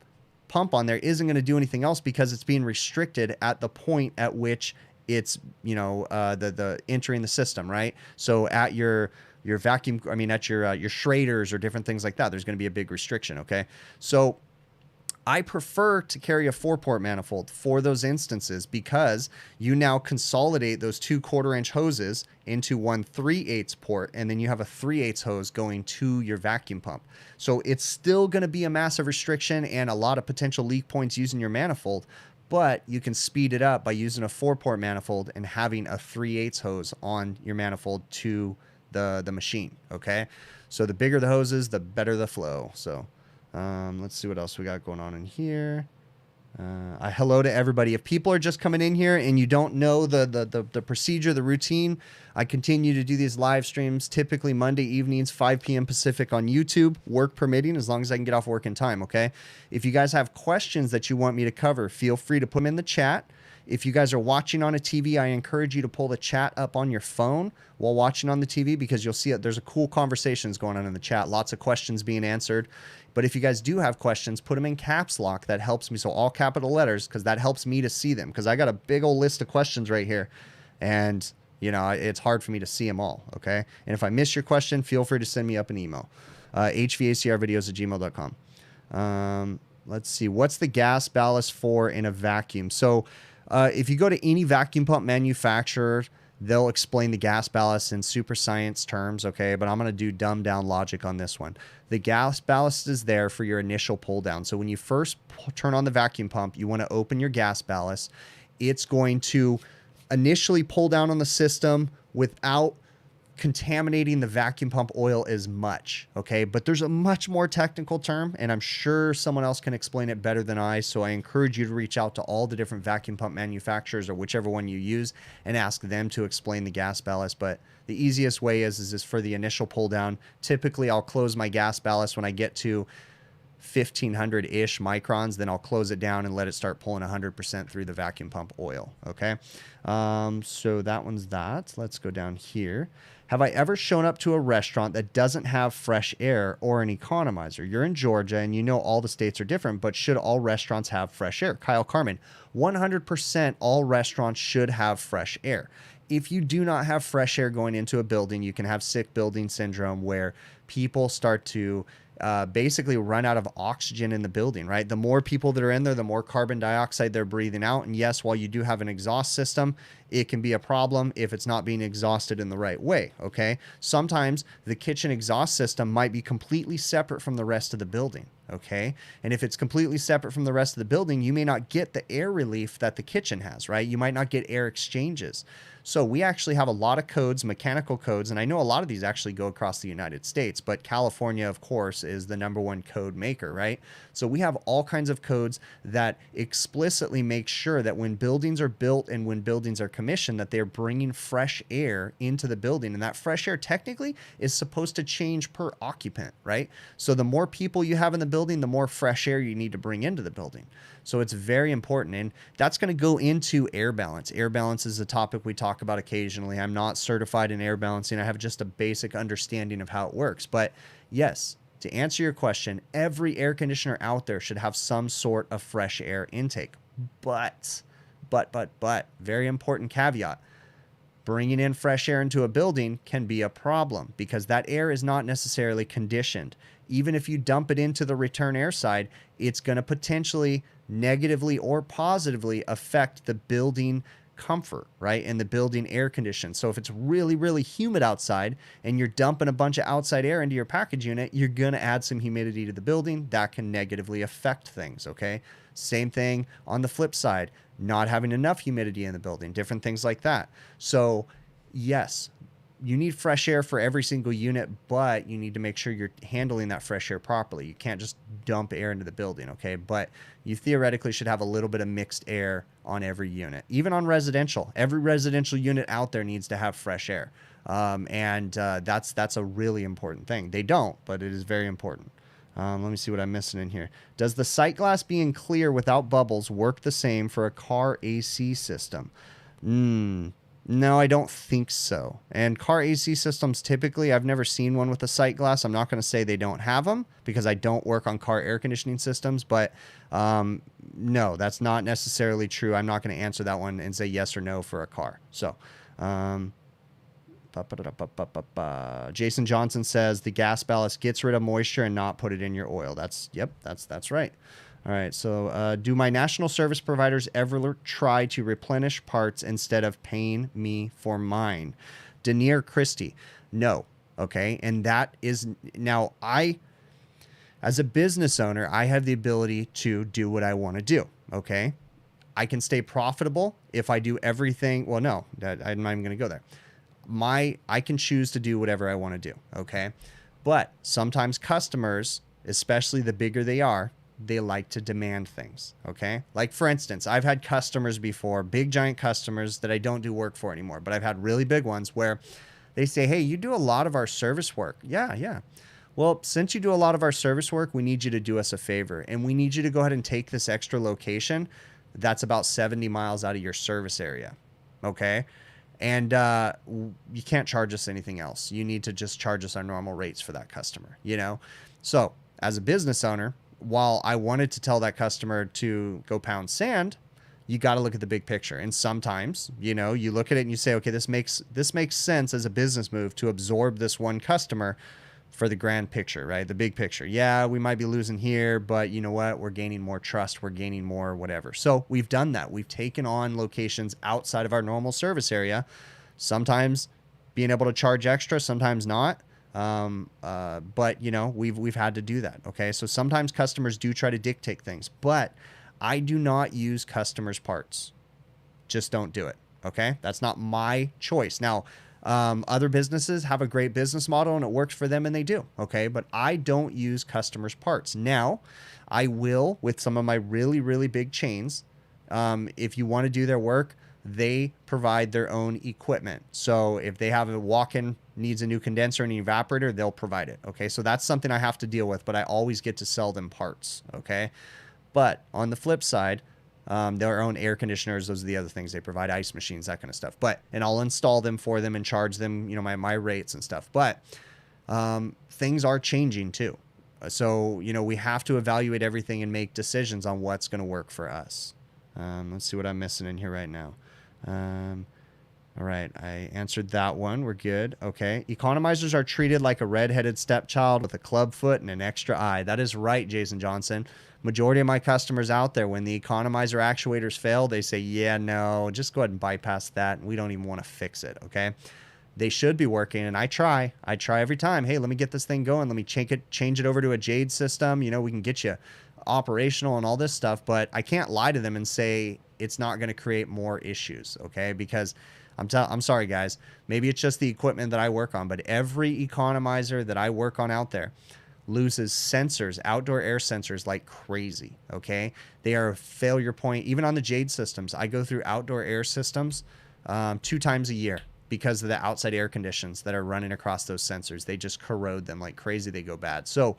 A: pump on there isn't going to do anything else because it's being restricted at the point at which it's, the entering the system, right? So at your vacuum, at your Schraders or different things like that, there's going to be a big restriction. Okay. So I prefer to carry a 4-port manifold for those instances, because you now consolidate those 2 1/4-inch hoses into one 3/8 port, and then you have a 3/8 hose going to your vacuum pump. So it's still going to be a massive restriction and a lot of potential leak points using your manifold, but you can speed it up by using a 4-port manifold and having a 3/8 hose on your manifold to the machine. Okay. So the bigger the hoses, the better the flow. So let's see what else we got going on in here. Hello to everybody. If people are just coming in here and you don't know the procedure, the routine, I continue to do these live streams, typically Monday evenings, 5 p.m. Pacific on YouTube, work permitting, as long as I can get off work in time. Okay. If you guys have questions that you want me to cover, feel free to put them in the chat. If you guys are watching on a TV, I encourage you to pull the chat up on your phone while watching on the TV, because you'll see it. There's a cool conversations going on in the chat. Lots of questions being answered. But if you guys do have questions, put them in caps lock. That helps me. So all capital letters, because that helps me to see them, because I got a big old list of questions right here. And, it's hard for me to see them all. Okay. And if I miss your question, feel free to send me up an email. hvacrvideos@gmail.com. Let's see. What's the gas ballast for in a vacuum? So, if you go to any vacuum pump manufacturer, they'll explain the gas ballast in super science terms, okay? But I'm going to do dumbed down logic on this one. The gas ballast is there for your initial pull down. So when you first turn on the vacuum pump, you want to open your gas ballast. It's going to initially pull down on the system without contaminating the vacuum pump oil as much, okay? But there's a much more technical term, and I'm sure someone else can explain it better than I, so I encourage you to reach out to all the different vacuum pump manufacturers or whichever one you use and ask them to explain the gas ballast. But the easiest way is for the initial pull down. Typically, I'll close my gas ballast when I get to 1500-ish microns, then I'll close it down and let it start pulling 100% through the vacuum pump oil. Okay. So that one's that. Let's go down here. Have I ever shown up to a restaurant that doesn't have fresh air or an economizer? You're in Georgia and you know all the states are different, but should all restaurants have fresh air? Kyle Carmen, 100% all restaurants should have fresh air. If you do not have fresh air going into a building, you can have sick building syndrome where people start to basically run out of oxygen in the building, right? The more people that are in there, the more carbon dioxide they're breathing out. And yes, while you do have an exhaust system, it can be a problem if it's not being exhausted in the right way, okay? Sometimes the kitchen exhaust system might be completely separate from the rest of the building, okay? And if it's completely separate from the rest of the building, you may not get the air relief that the kitchen has, right? You might not get air exchanges. So we actually have a lot of codes, mechanical codes, and I know a lot of these actually go across the United States, but California, of course, is the #1 code maker, right? So we have all kinds of codes that explicitly make sure that when buildings are built and when buildings are commissioned, that they're bringing fresh air into the building. And that fresh air technically is supposed to change per occupant, right? So the more people you have in the building, the more fresh air you need to bring into the building. So it's very important. And that's going to go into air balance. Air balance is a topic we talk about occasionally. I'm not certified in air balancing. I have just a basic understanding of how it works. But yes, to answer your question, every air conditioner out there should have some sort of fresh air intake. But, very important caveat. Bringing in fresh air into a building can be a problem because that air is not necessarily conditioned. Even if you dump it into the return air side, it's going to potentially negatively or positively affect the building comfort, right? And the building air condition. So if it's really, really humid outside and you're dumping a bunch of outside air into your package unit, you're going to add some humidity to the building. That can negatively affect things, okay? Same thing on the flip side, not having enough humidity in the building, different things like that. So yes, you need fresh air for every single unit, but you need to make sure you're handling that fresh air properly. You can't just dump air into the building, okay? But you theoretically should have a little bit of mixed air on every unit. Even on residential, every residential unit out there needs to have fresh air. That's a really important thing. They don't, but it is very important. Let me see what I'm missing in here. Does the sight glass being clear without bubbles work the same for a car AC system? No, I don't think so. And car AC systems, typically, I've never seen one with a sight glass. I'm not going to say they don't have them because I don't work on car air conditioning systems, but no, that's not necessarily true. I'm not going to answer that one and say yes or no for a car. So, Jason Johnson says the gas ballast gets rid of moisture and not put it in your oil. That's right. All right, so do my national service providers ever try to replenish parts instead of paying me for mine? Denier Christie, no. Okay, and that is now as a business owner, I have the ability to do what I want to do. Okay, I can stay profitable if I do everything. Well, no, I'm not even going to go there. I can choose to do whatever I want to do. Okay, but sometimes customers, especially the bigger they are, they like to demand things, okay? Like, for instance, I've had customers before, big, giant customers that I don't do work for anymore, but I've had really big ones where they say, hey, you do a lot of our service work. Yeah. Well, since you do a lot of our service work, we need you to do us a favor, and we need you to go ahead and take this extra location that's about 70 miles out of your service area, okay? And you can't charge us anything else. You need to just charge us our normal rates for that customer, you know? So, as a business owner, while I wanted to tell that customer to go pound sand, you got to look at the big picture. And sometimes, you know, you look at it and you say, okay, this makes sense as a business move to absorb this one customer for the grand picture, right? The big picture. Yeah, we might be losing here, but you know what? We're gaining more trust. We're gaining more whatever. So we've done that. We've taken on locations outside of our normal service area, sometimes being able to charge extra, sometimes not. But you know, we've had to do that. Okay. So sometimes customers do try to dictate things, but I do not use customers' parts. Just don't do it. Okay. That's not my choice. Now, other businesses have a great business model and it works for them and they do. Okay. But I don't use customers' parts. Now I will with some of my really, really big chains. If you want to do their work, they provide their own equipment. So if they have a walk-in needs a new condenser and an evaporator, they'll provide it. Okay, so that's something I have to deal with, but I always get to sell them parts. Okay, but on the flip side, their own air conditioners, those are the other things they provide, ice machines, that kind of stuff. But, and I'll install them for them and charge them, you know, my rates and stuff. But things are changing too. So, you know, we have to evaluate everything and make decisions on what's going to work for us. Let's see what I'm missing in here right now. All right, I answered that one. We're good. Okay. Economizers are treated like a redheaded stepchild with a club foot and an extra eye. That is right, Jason Johnson. Majority of my customers out there, when the economizer actuators fail, they say, yeah, no, just go ahead and bypass that. We don't even want to fix it. Okay. They should be working, and I try every time. Hey, let me get this thing going. Let me change it over to a Jade system. You know, we can get you operational and all this stuff, but I can't lie to them and say it's not going to create more issues. Okay. Because I'm sorry, guys. Maybe it's just the equipment that I work on, but every economizer that I work on out there loses sensors, outdoor air sensors, like crazy. Okay. They are a failure point. Even on the Jade systems, I go through outdoor air systems 2 times a year because of the outside air conditions that are running across those sensors. They just corrode them like crazy. They go bad. So,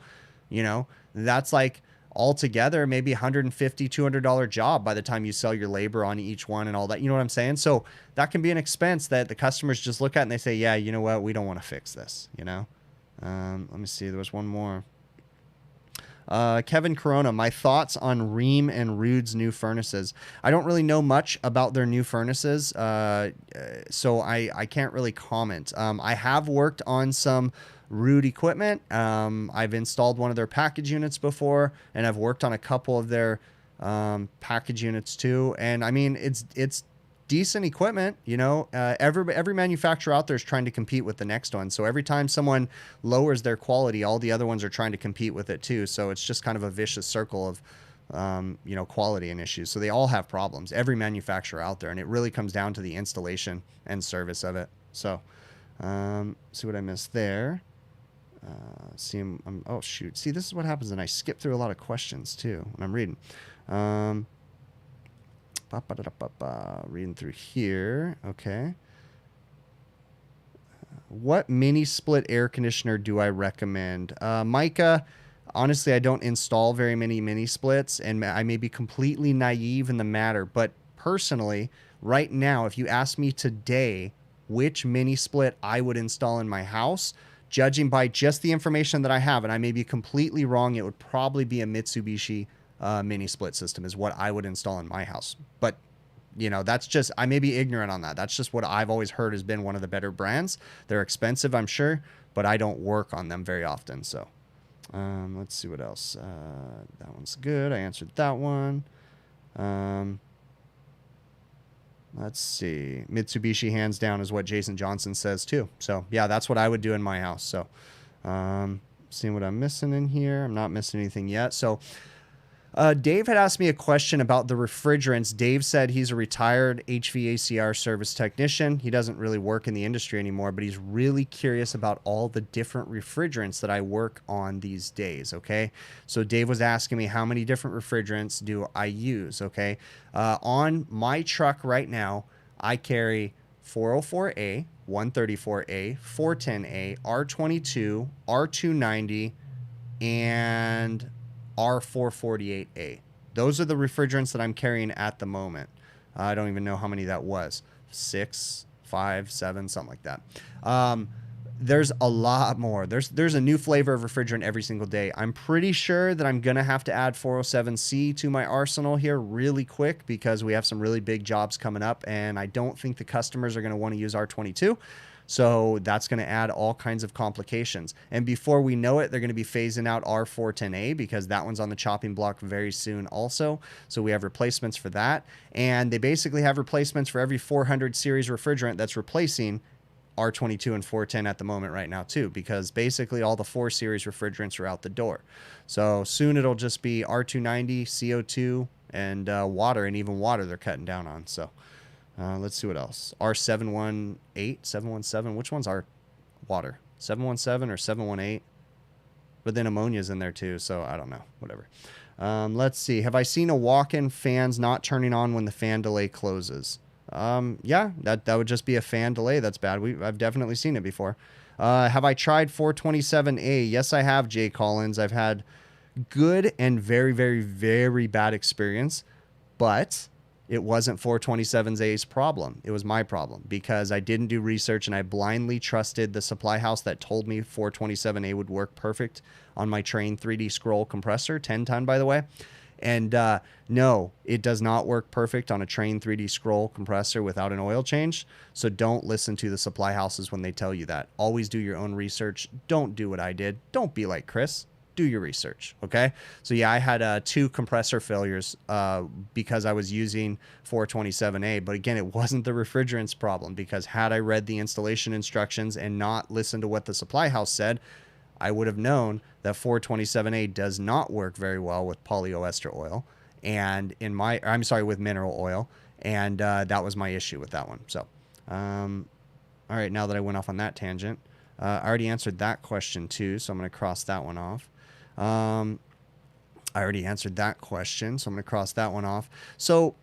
A: you know, that's like altogether maybe $150, $200 job by the time you sell your labor on each one and all that. You know what I'm saying? So that can be an expense that the customers just look at and they say, yeah, you know what? We don't want to fix this, you know? Let me see. There was one more. Kevin Corona, my thoughts on Rheem and Rude's new furnaces. I don't really know much about their new furnaces, so I can't really comment. I have worked on some Rude equipment. I've installed one of their package units before, and I've worked on a couple of their package units too. And I mean, it's decent equipment. You know, every manufacturer out there is trying to compete with the next one. So every time someone lowers their quality, all the other ones are trying to compete with it too. So it's just kind of a vicious circle of you know, quality and issues. So they all have problems, every manufacturer out there, and it really comes down to the installation and service of it. So see what I missed there. Oh shoot. See, this is what happens when I skip through a lot of questions too when I'm reading. Reading through here. Okay. What mini split air conditioner do I recommend? Micah, honestly, I don't install very many mini splits, and I may be completely naive in the matter, but personally, right now, if you ask me today which mini split I would install in my house, judging by just the information that I have, and I may be completely wrong, it would probably be a Mitsubishi mini split system is what I would install in my house. But, you know, that's just, I may be ignorant on that. That's just what I've always heard has been one of the better brands. They're expensive, I'm sure, but I don't work on them very often. So let's see what else. That one's good. I answered that one. Let's see. Mitsubishi hands down is what Jason Johnson says too. So yeah, that's what I would do in my house. So seeing what I'm missing in here. I'm not missing anything yet. So Dave had asked me a question about the refrigerants. Dave said he's a retired HVACR service technician. He doesn't really work in the industry anymore, but he's really curious about all the different refrigerants that I work on these days. Okay. So Dave was asking me how many different refrigerants do I use? Okay. On my truck right now, I carry 404A, 134A, 410A, R22, R290, and R448A. Those are the refrigerants that I'm carrying at the moment. I don't even know how many that was. 6, 5, 7, something like that. There's a lot more. There's a new flavor of refrigerant every single day. I'm pretty sure that I'm going to have to add 407C to my arsenal here really quick because we have some really big jobs coming up, and I don't think the customers are going to want to use R22. So that's going to add all kinds of complications. And before we know it, they're going to be phasing out R410A because that one's on the chopping block very soon also. So we have replacements for that. And they basically have replacements for every 400 series refrigerant that's replacing R22 and 410 at the moment right now too, because basically all the 4 series refrigerants are out the door. So soon it'll just be R290, CO2, and water, and even water they're cutting down on. So let's see what else. R718, 717. Which one's our water? 717 or 718? But then ammonia's in there too, so I don't know. Whatever. Let's see. Have I seen a walk-in fans not turning on when the fan delay closes? Yeah, that would just be a fan delay. That's bad. I've definitely seen it before. Have I tried 427A? Yes, I have, Jay Collins. I've had good and very, very, very bad experience, but it wasn't 427A's problem. It was my problem because I didn't do research and I blindly trusted the supply house that told me 427A would work perfect on my Train 3D scroll compressor, 10 ton, by the way. And no, it does not work perfect on a Train 3D scroll compressor without an oil change. So don't listen to the supply houses when they tell you that. Always do your own research. Don't do what I did. Don't be like Chris. Do your research. Okay. So yeah, I had 2 compressor failures because I was using 427A. But again, it wasn't the refrigerants problem, because had I read the installation instructions and not listened to what the supply house said, I would have known that 427A does not work very well with polyester oil and with mineral oil. And that was my issue with that one. So, all right, now that I went off on that tangent, I already answered that question too. So I'm going to cross that one off. I already answered that question, so I'm going to cross that one off. So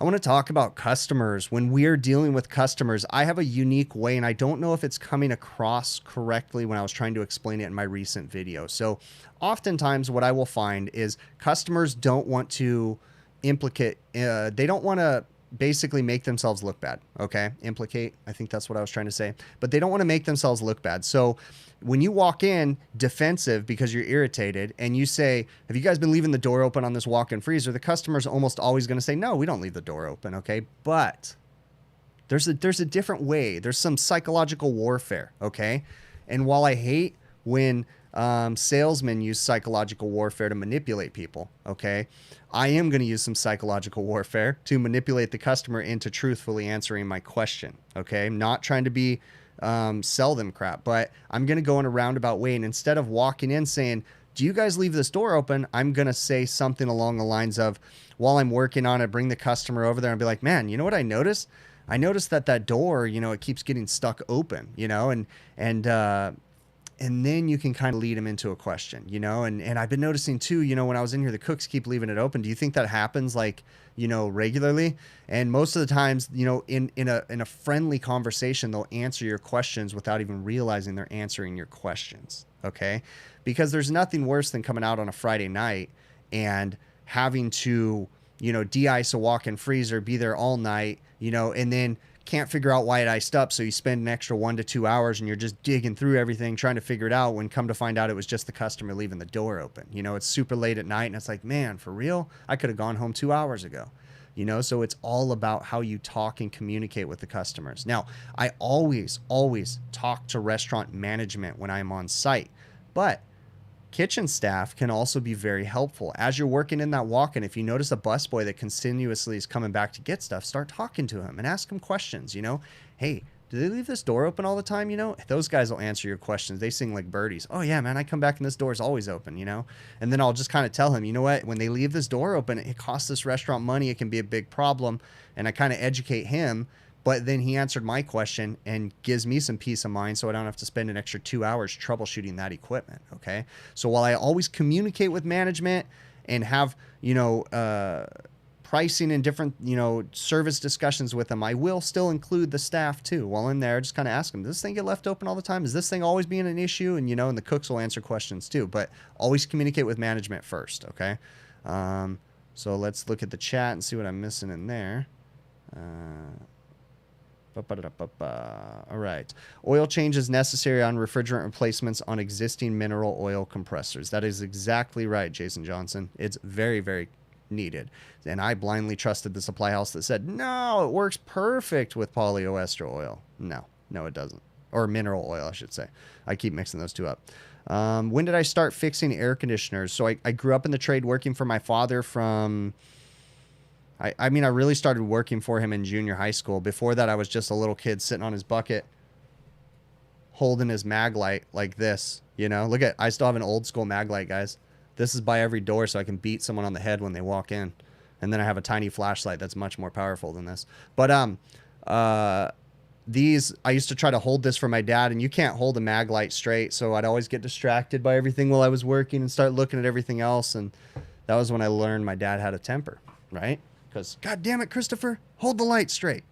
A: I want to talk about customers. When we're dealing with customers, I have a unique way, and I don't know if it's coming across correctly when I was trying to explain it in my recent video. So oftentimes what I will find is customers don't want to they don't want to basically make themselves look bad. Okay. Implicate. I think that's what I was trying to say, but they don't want to make themselves look bad. So when you walk in defensive because you're irritated and you say, have you guys been leaving the door open on this walk-in freezer? The customer's almost always going to say, no, we don't leave the door open. Okay. But there's a different way. There's some psychological warfare. Okay. And while I hate when salesmen use psychological warfare to manipulate people, okay, I am going to use some psychological warfare to manipulate the customer into truthfully answering my question. Okay. I'm not trying to be sell them crap, but I'm going to go in a roundabout way. And instead of walking in saying, do you guys leave this door open? I'm going to say something along the lines of, while I'm working on it, bring the customer over there and be like, man, you know what I noticed? I noticed that door, it keeps getting stuck open, and then you can kind of lead them into a question, and I've been noticing too, when I was in here, the cooks keep leaving it open. Do you think that happens regularly? And most of the times, in a friendly conversation, they'll answer your questions without even realizing they're answering your questions. Okay. Because there's nothing worse than coming out on a Friday night and having to, de-ice a walk-in freezer, be there all night, and then can't figure out why it iced up. So you spend an extra 1 to 2 hours and you're just digging through everything, trying to figure it out, when come to find out it was just the customer leaving the door open. It's super late at night and it's like, man, for real? I could have gone home 2 hours ago. So it's all about how you talk and communicate with the customers. Now, I always talk to restaurant management when I'm on site, but kitchen staff can also be very helpful. As you're working in that walk-in, if you notice a busboy that continuously is coming back to get stuff, start talking to him and ask him questions. Hey, do they leave this door open all the time? Those guys will answer your questions. They sing like birdies. Oh yeah, man, I come back and this door is always open, and then I'll just kind of tell him, you know what, when they leave this door open, it costs this restaurant money. It can be a big problem. And I kind of educate him. But then he answered my question and gives me some peace of mind, so I don't have to spend an extra 2 hours troubleshooting that equipment. Okay. So while I always communicate with management and have, pricing and different, service discussions with them, I will still include the staff too. While in there, just kind of ask them, does this thing get left open all the time? Is this thing always being an issue? And, and the cooks will answer questions too, but always communicate with management first. Okay. So let's look at the chat and see what I'm missing in there. All right. Oil changes necessary on refrigerant replacements on existing mineral oil compressors. That is exactly right, Jason Johnson. It's very, very needed. And I blindly trusted the supply house that said, no, it works perfect with polyester oil. No, it doesn't. Or mineral oil, I should say. I keep mixing those two up. When did I start fixing air conditioners? So I grew up in the trade working for my father from... I really started working for him in junior high school. Before that, I was just a little kid sitting on his bucket, holding his mag light like this. Look at, I still have an old school mag light, guys. This is by every door so I can beat someone on the head when they walk in. And then I have a tiny flashlight that's much more powerful than this. But these, I used to try to hold this for my dad, and you can't hold a mag light straight. So I'd always get distracted by everything while I was working and start looking at everything else. And that was when I learned my dad had a temper, right? because God damn it, Christopher, hold the light straight.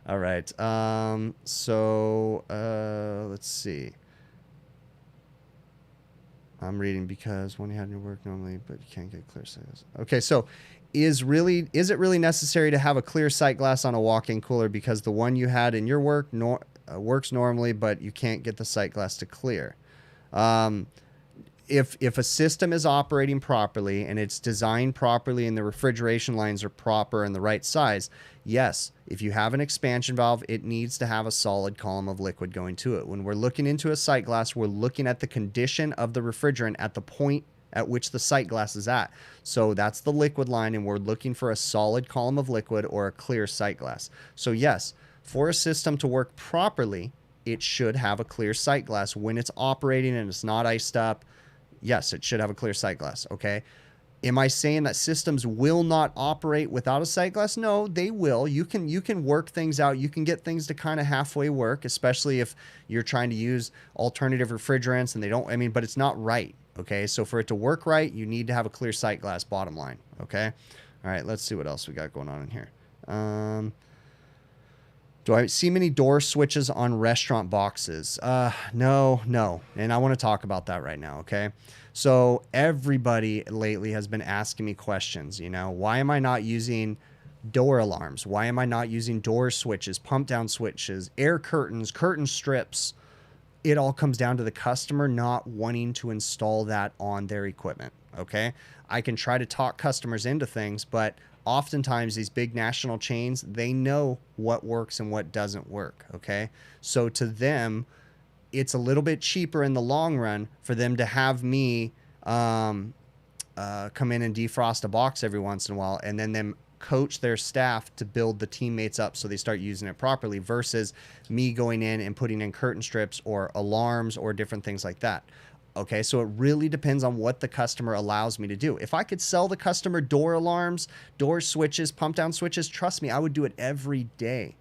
A: All right. Let's see. I'm reading because when you have your work normally, but you can't get clear sight. Okay, so is it really necessary to have a clear sight glass on a walk-in cooler because the one you had in your work works normally, but you can't get the sight glass to clear? If a system is operating properly and it's designed properly and the refrigeration lines are proper and the right size, yes, if you have an expansion valve, it needs to have a solid column of liquid going to it. When we're looking into a sight glass, we're looking at the condition of the refrigerant at the point at which the sight glass is at. So that's the liquid line, and we're looking for a solid column of liquid or a clear sight glass. So yes, for a system to work properly, it should have a clear sight glass when it's operating and it's not iced up. Yes, it should have a clear sight glass, okay? Am I saying that systems will not operate without a sight glass? No, they will. You can work things out. You can get things to kind of halfway work, especially if you're trying to use alternative refrigerants and they don't, I mean, but it's not right, okay? So for it to work right, you need to have a clear sight glass, bottom line, okay? All right, let's see what else we got going on in here. Do I see many door switches on restaurant boxes? No. And I want to talk about that right now, okay? So everybody lately has been asking me questions, you know, why am I not using door alarms? Why am I not using door switches, pump down switches, air curtains, curtain strips? It all comes down to the customer not wanting to install that on their equipment, okay? I can try to talk customers into things, but oftentimes these big national chains, they know what works and what doesn't work, okay? So to them, it's a little bit cheaper in the long run for them to have me come in and defrost a box every once in a while and then them coach their staff to build the teammates up so they start using it properly versus me going in and putting in curtain strips or alarms or different things like that. Okay, so it really depends on what the customer allows me to do. If I could sell the customer door alarms, door switches, pump down switches, trust me, I would do it every day.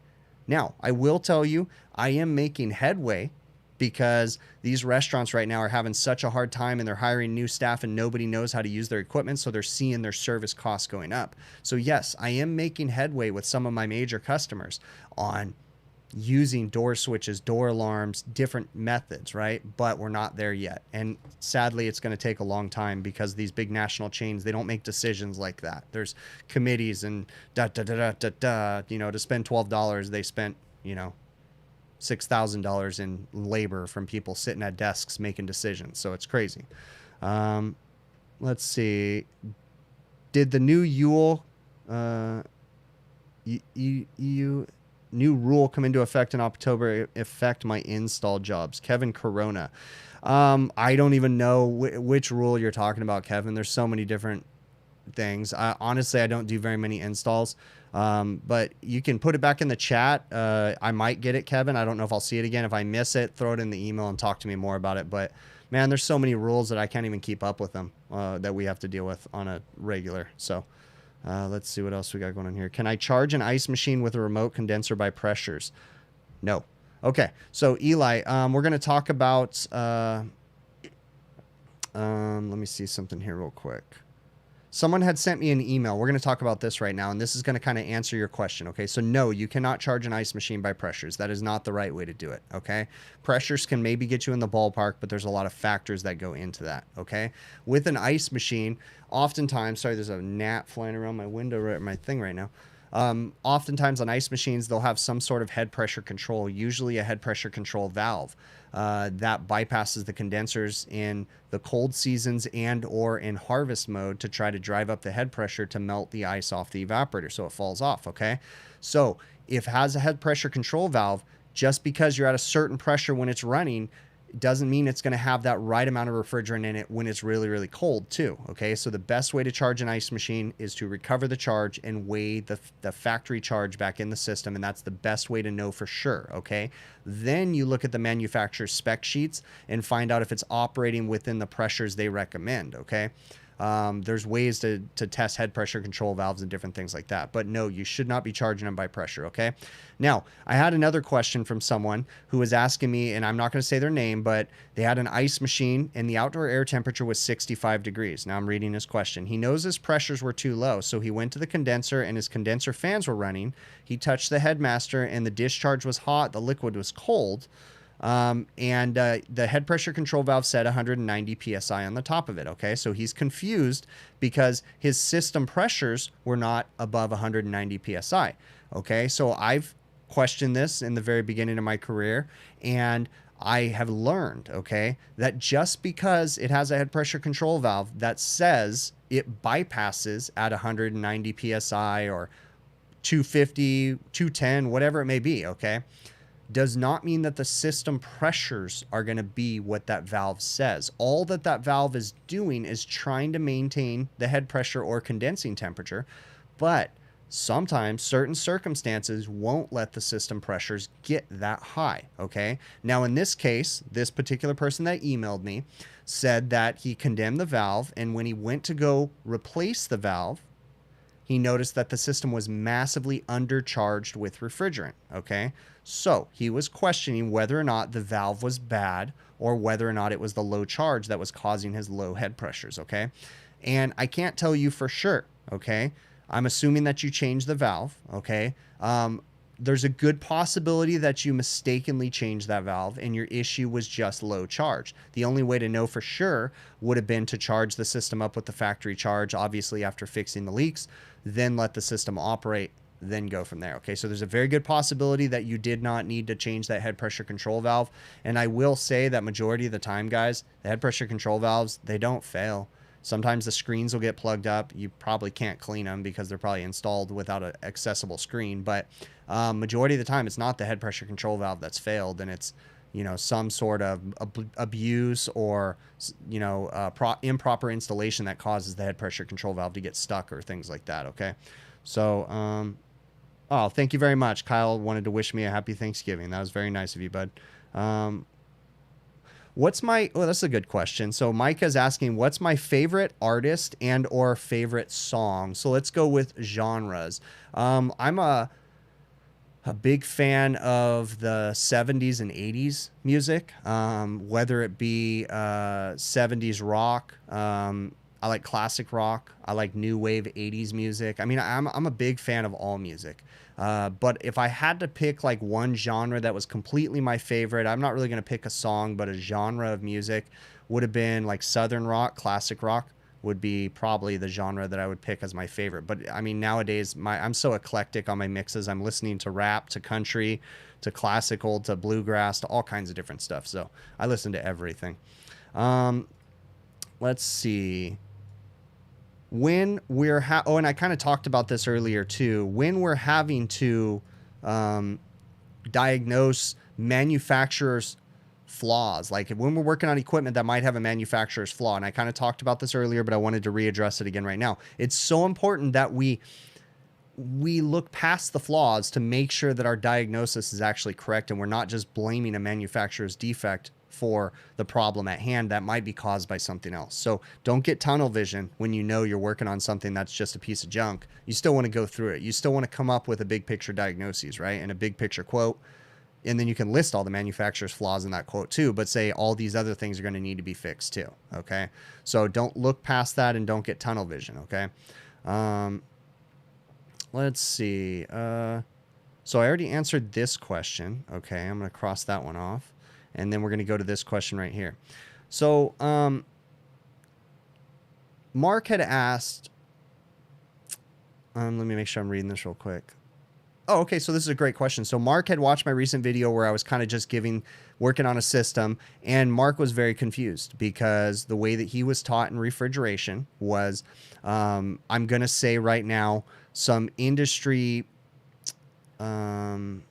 A: Now, I will tell you, I am making headway because these restaurants right now are having such a hard time and they're hiring new staff and nobody knows how to use their equipment, so they're seeing their service costs going up. So yes, I am making headway with some of my major customers on using door switches, door alarms, different methods, right? But we're not there yet. And sadly, it's going to take a long time because these big national chains, they don't make decisions like that. There's committees and you know, to spend $12, they spent, you know, $6,000 in labor from people sitting at desks making decisions. So it's crazy. Let's see. Did the new Yule, new rule come into effect in October affect my install jobs? Kevin Corona. I don't even know which rule you're talking about, Kevin. There's so many different things. Honestly, I don't do very many installs, but you can put it back in the chat. I might get it, Kevin. I don't know if I'll see it again. If I miss it, throw it in the email and talk to me more about it. But man, there's so many rules that I can't even keep up with them, that we have to deal with on a regular. So let's see what else we got going on here. Can I charge an ice machine with a remote condenser by pressures? No. Okay. So Eli, we're going to talk about, let me see something here real quick. Someone had sent me an email. We're going to talk about this right now, and this is going to kind of answer your question, okay? So no, you cannot charge an ice machine by pressures. That is not the right way to do it, okay? Pressures can maybe get you in the ballpark, but there's a lot of factors that go into that, okay? With an ice machine, oftentimes, sorry, there's a gnat flying around my window, my thing right now. Oftentimes on ice machines, they'll have some sort of head pressure control, usually a head pressure control valve that bypasses the condensers in the cold seasons and or in harvest mode to try to drive up the head pressure to melt the ice off the evaporator so it falls off, okay? So if it has a head pressure control valve, just because you're at a certain pressure when it's running, doesn't mean it's going to have that right amount of refrigerant in it when it's really, really cold too. Okay. So the best way to charge an ice machine is to recover the charge and weigh the factory charge back in the system. And that's the best way to know for sure. Okay. Then you look at the manufacturer's spec sheets and find out if it's operating within the pressures they recommend. Okay. There's ways to test head pressure control valves and different things like that. But no, you should not be charging them by pressure, okay? Now, I had another question from someone who was asking me, and I'm not going to say their name, but they had an ice machine and the outdoor air temperature was 65 degrees. Now I'm reading his question. He knows his pressures were too low, so he went to the condenser and his condenser fans were running. He touched the headmaster and the discharge was hot, the liquid was cold. The head pressure control valve said 190 psi on the top of it. Okay, so he's confused because his system pressures were not above 190 psi. Okay, so I've questioned this in the very beginning of my career, and I have learned, okay, that just because it has a head pressure control valve that says it bypasses at 190 psi or 250, 210, whatever it may be, okay, does not mean that the system pressures are going to be what that valve says. All that that valve is doing is trying to maintain the head pressure or condensing temperature, but sometimes certain circumstances won't let the system pressures get that high, okay? Now, in this case, this particular person that emailed me said that he condemned the valve, and when he went to go replace the valve, he noticed that the system was massively undercharged with refrigerant, okay? So he was questioning whether or not the valve was bad or whether or not it was the low charge that was causing his low head pressures, okay? And I can't tell you for sure, okay? I'm assuming that you changed the valve, okay? There's a good possibility that you mistakenly changed that valve and your issue was just low charge. The only way to know for sure would have been to charge the system up with the factory charge, obviously after fixing the leaks, then let the system operate, then go from there. Okay, so there's a very good possibility that you did not need to change that head pressure control valve. And I will say that majority of the time, guys, the head pressure control valves, they don't fail. Sometimes the screens will get plugged up. You probably can't clean them because they're probably installed without an accessible screen. But majority of the time, it's not the head pressure control valve that's failed, and it's, you know, some sort of abuse or, you know, improper installation that causes the head pressure control valve to get stuck or things like that. Okay, so oh, thank you very much. Kyle wanted to wish me a happy Thanksgiving. That was very nice of you, bud. What's my, oh, that's a good question. So Micah's asking, what's my favorite artist and or favorite song? So let's go with genres. I'm a big fan of the 70s and 80s music, whether it be 70s rock. I like classic rock. I like new wave 80s music. I mean, I'm a big fan of all music. But if I had to pick like one genre that was completely my favorite, I'm not really going to pick a song, but a genre of music would have been like Southern rock, classic rock would be probably the genre that I would pick as my favorite. But I mean, nowadays I'm so eclectic on my mixes. I'm listening to rap, to country, to classical, to bluegrass, to all kinds of different stuff. So I listen to everything. Let's see. When we're oh, and I kind of talked about this earlier too. When we're having to diagnose manufacturers' flaws, like when we're working on equipment that might have a manufacturer's flaw, and I kind of talked about this earlier, but I wanted to readdress it again right now. It's so important that we look past the flaws to make sure that our diagnosis is actually correct, and we're not just blaming a manufacturer's defect for the problem at hand that might be caused by something else. So don't get tunnel vision when you know you're working on something that's just a piece of junk. You still want to go through it. You still want to come up with a big picture diagnoses, right? And a big picture quote. And then you can list all the manufacturer's flaws in that quote too, but say all these other things are going to need to be fixed too. Okay. So don't look past that and don't get tunnel vision. Okay. Let's see. So I already answered this question. Okay. I'm going to cross that one off. And then we're going to go to this question right here. So Mark had asked, let me make sure I'm reading this real quick. Oh, okay. So this is a great question. So Mark had watched my recent video where I was kind of just working on a system, and Mark was very confused because the way that he was taught in refrigeration was, I'm going to say right now, some industry, what do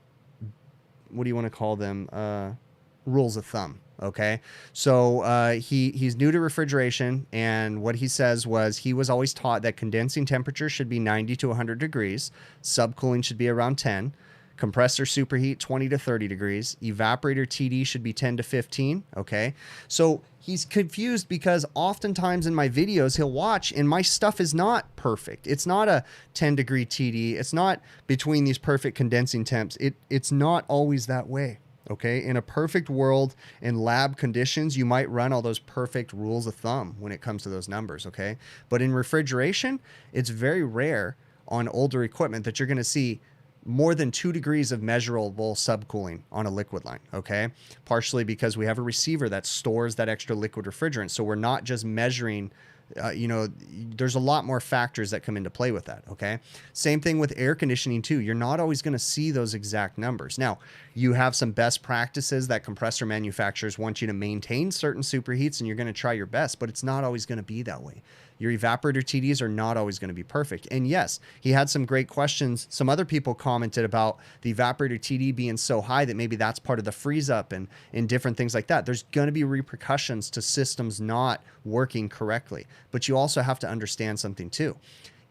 A: you want to call them? Rules of thumb. Okay. So he's new to refrigeration, and what he says was he was always taught that condensing temperature should be 90 to 100 degrees. Subcooling should be around 10. Compressor superheat 20 to 30 degrees. Evaporator TD should be 10 to 15. Okay. So he's confused because oftentimes in my videos he'll watch and my stuff is not perfect. It's not a 10 degree TD. It's not between these perfect condensing temps. It's not always that way. Okay. In a perfect world in lab conditions, you might run all those perfect rules of thumb when it comes to those numbers. Okay. But in refrigeration, it's very rare on older equipment that you're going to see more than 2 degrees of measurable subcooling on a liquid line, okay? Partially because we have a receiver that stores that extra liquid refrigerant. So we're not just measuring, there's a lot more factors that come into play with that, okay? Same thing with air conditioning too. You're not always going to see those exact numbers. Now, you have some best practices that compressor manufacturers want you to maintain certain superheats, and you're going to try your best, but it's not always going to be that way. Your evaporator TDs are not always going to be perfect. And yes, he had some great questions. Some other people commented about the evaporator TD being so high that maybe that's part of the freeze up and different things like that. There's going to be repercussions to systems not working correctly. But you also have to understand something too.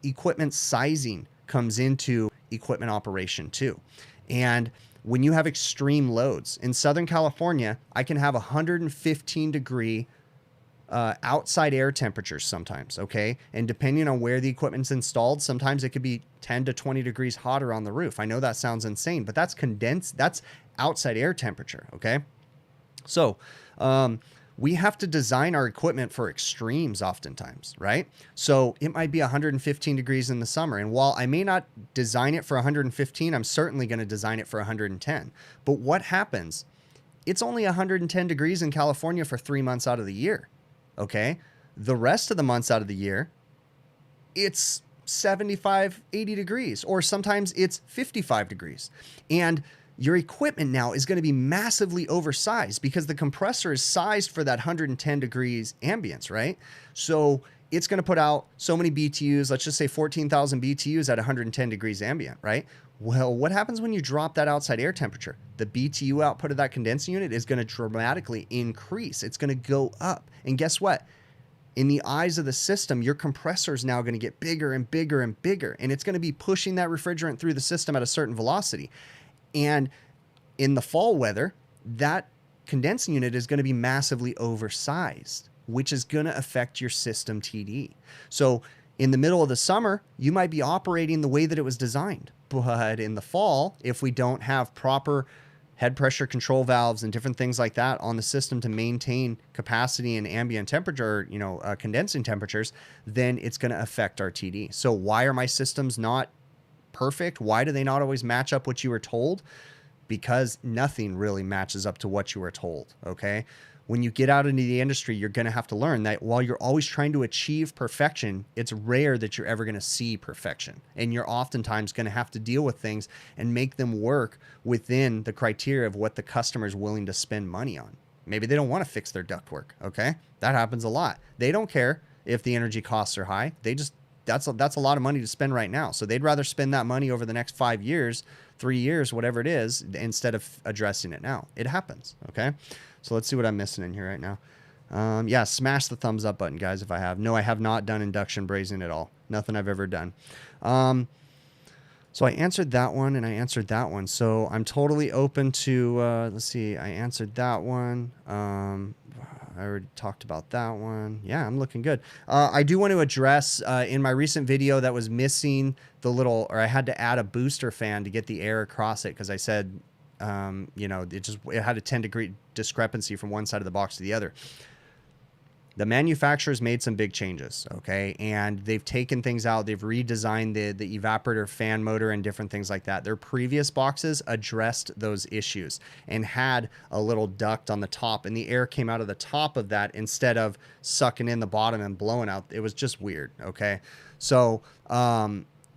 A: Equipment sizing comes into equipment operation too. And when you have extreme loads in Southern California, I can have 115 degree outside air temperatures sometimes, okay? And depending on where the equipment's installed, sometimes it could be 10 to 20 degrees hotter on the roof. I know that sounds insane, but that's condensed, that's outside air temperature, okay? So we have to design our equipment for extremes oftentimes, right? So it might be 115 degrees in the summer. And while I may not design it for 115, I'm certainly going to design it for 110. But what happens? It's only 110 degrees in California for 3 months out of the year. Okay. The rest of the months out of the year, it's 75, 80 degrees, or sometimes it's 55 degrees. And your equipment now is going to be massively oversized because the compressor is sized for that 110 degrees ambience, right? So it's going to put out so many BTUs, let's just say 14,000 BTUs at 110 degrees ambient, right? Well, what happens when you drop that outside air temperature? The BTU output of that condensing unit is going to dramatically increase. It's going to go up. And guess what? In the eyes of the system, your compressor is now going to get bigger and bigger and bigger. And it's going to be pushing that refrigerant through the system at a certain velocity. And in the fall weather, that condensing unit is going to be massively oversized, which is going to affect your system TD. So in the middle of the summer, you might be operating the way that it was designed. But in the fall, if we don't have proper head pressure control valves and different things like that on the system to maintain capacity and ambient temperature, condensing temperatures, then it's going to affect our TD. So why are my systems not perfect? Why do they not always match up what you were told? Because nothing really matches up to what you were told, okay? When you get out into the industry, you're going to have to learn that while you're always trying to achieve perfection, it's rare that you're ever going to see perfection. And you're oftentimes going to have to deal with things and make them work within the criteria of what the customer is willing to spend money on. Maybe they don't want to fix their ductwork, okay? That happens a lot. They don't care if the energy costs are high. That's a lot of money to spend right now. So they'd rather spend that money over the next 5 years, 3 years, whatever it is, instead of addressing it now. It happens, okay? So let's see what I'm missing in here right now. Yeah, smash the thumbs up button, guys, if I have. No, I have not done induction brazing at all. Nothing I've ever done. So I answered that one, and I answered that one. So I'm totally open to, let's see, I answered that one. I already talked about that one. Yeah, I'm looking good. I do want to address in my recent video that was missing I had to add a booster fan to get the air across it because I said, it had a 10-degree discrepancy from one side of the box to the other. The manufacturers made some big changes, okay? And they've taken things out. They've redesigned the evaporator fan motor and different things like that. Their previous boxes addressed those issues and had a little duct on the top, and the air came out of the top of that instead of sucking in the bottom and blowing out. It was just weird, okay? So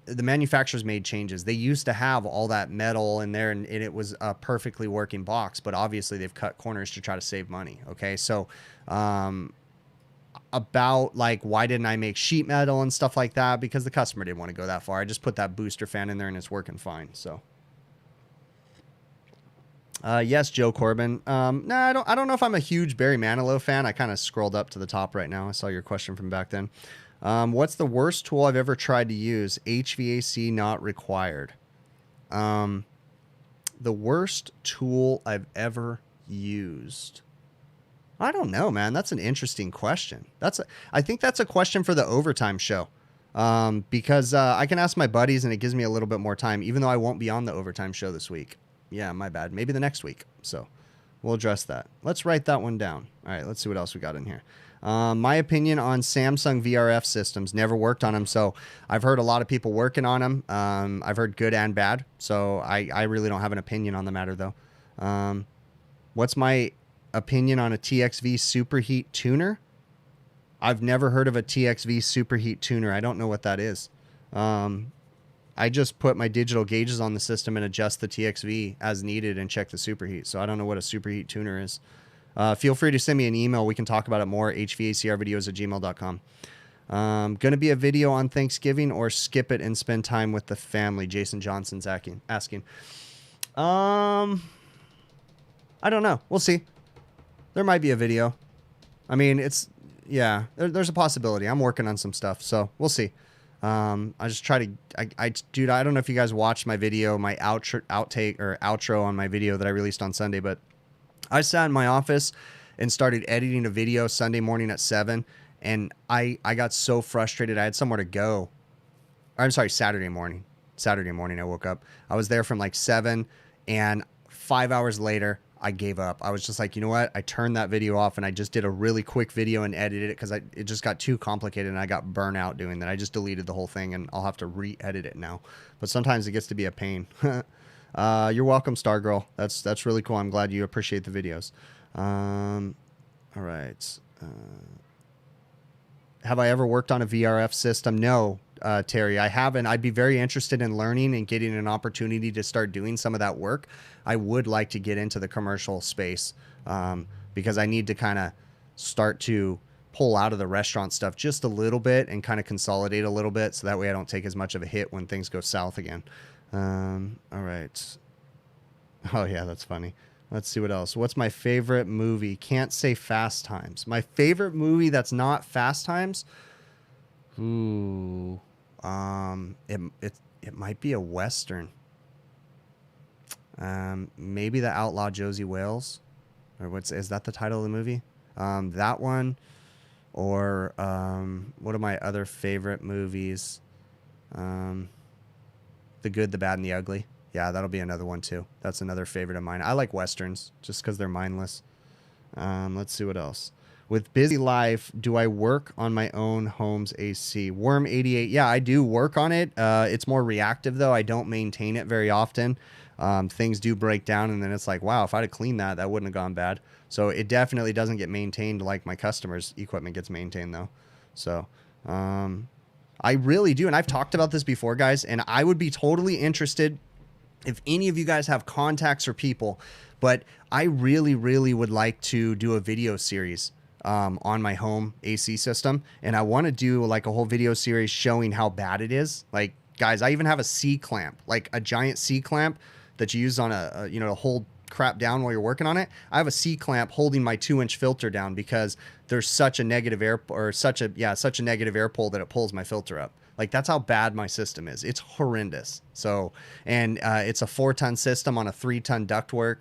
A: the manufacturers made changes. They used to have all that metal in there, and it was a perfectly working box, but obviously they've cut corners to try to save money, okay? So about like why didn't I make sheet metal and stuff like that, because the customer didn't want to go that far. I just put that booster fan in there and it's working fine. So yes, Joe Corbin. No, I don't know if I'm a huge Barry Manilow fan. I kind of scrolled up to the top right now. I saw your question from back then. What's the worst tool I've ever tried to use? HVAC not required. The worst tool I've ever used. I don't know, man. That's an interesting question. I think that's a question for the overtime show. Because I can ask my buddies and it gives me a little bit more time, even though I won't be on the overtime show this week. Yeah, my bad. Maybe the next week. So we'll address that. Let's write that one down. All right, let's see what else we got in here. My opinion on Samsung VRF systems. Never worked on them, so I've heard a lot of people working on them. I've heard good and bad, so I really don't have an opinion on the matter, though. What's my opinion on a TXV superheat tuner? I've never heard of a TXV superheat tuner. I don't know what that is. I just put my digital gauges on the system and adjust the TXV as needed and check the superheat. So I don't know what a superheat tuner is. Feel free to send me an email. We can talk about it more. hvacrvideos@gmail.com. Going to be a video on Thanksgiving or skip it and spend time with the family? Jason Johnson's asking. I don't know. We'll see. There might be a video. I mean, there's a possibility. I'm working on some stuff, so we'll see. I just try to, dude, I don't know if you guys watched my video, my outro on my video that I released on Sunday, but I sat in my office and started editing a video Sunday morning at 7, and I got so frustrated. I had somewhere to go. I'm sorry, Saturday morning. I woke up. I was there from like 7, and 5 hours later, I gave up. I was just like, you know what? I turned that video off and I just did a really quick video and edited it because it just got too complicated and I got burnt out doing that. I just deleted the whole thing and I'll have to re-edit it now. But sometimes it gets to be a pain. You're welcome, Stargirl. That's really cool. I'm glad you appreciate the videos. All right. Have I ever worked on a VRF system? No, Terry, I haven't. I'd be very interested in learning and getting an opportunity to start doing some of that work. I would like to get into the commercial space because I need to kind of start to pull out of the restaurant stuff just a little bit and kind of consolidate a little bit so that way I don't take as much of a hit when things go south again. All right. Oh, yeah, that's funny. Let's see what else. What's my favorite movie? Can't say Fast Times. My favorite movie that's not Fast Times? Ooh. It might be a Western. Maybe The Outlaw Josie Wales, or is that the title of the movie? That one, or what are my other favorite movies? The Good, the Bad, and the Ugly. Yeah, that'll be another one too. That's another favorite of mine. I like Westerns just because they're mindless. Let's see what else. With busy life, do I work on my own home's AC? Worm 88. Yeah, I do work on it. It's more reactive though. I don't maintain it very often. Things do break down and then it's like, wow, if I'd have cleaned that, that wouldn't have gone bad. So it definitely doesn't get maintained like my customers' equipment gets maintained though. So, I really do. And I've talked about this before, guys, and I would be totally interested if any of you guys have contacts or people, but I really, really would like to do a video series on my home AC system. And I want to do like a whole video series showing how bad it is. Like, guys, I even have a C-clamp, like a giant C-clamp that you use on to hold crap down while you're working on it. I have a C-clamp holding my 2-inch filter down because there's such a negative air such a negative air pull that it pulls my filter up. Like, that's how bad my system is. It's horrendous. So, and it's a 4-ton system on a 3-ton ductwork.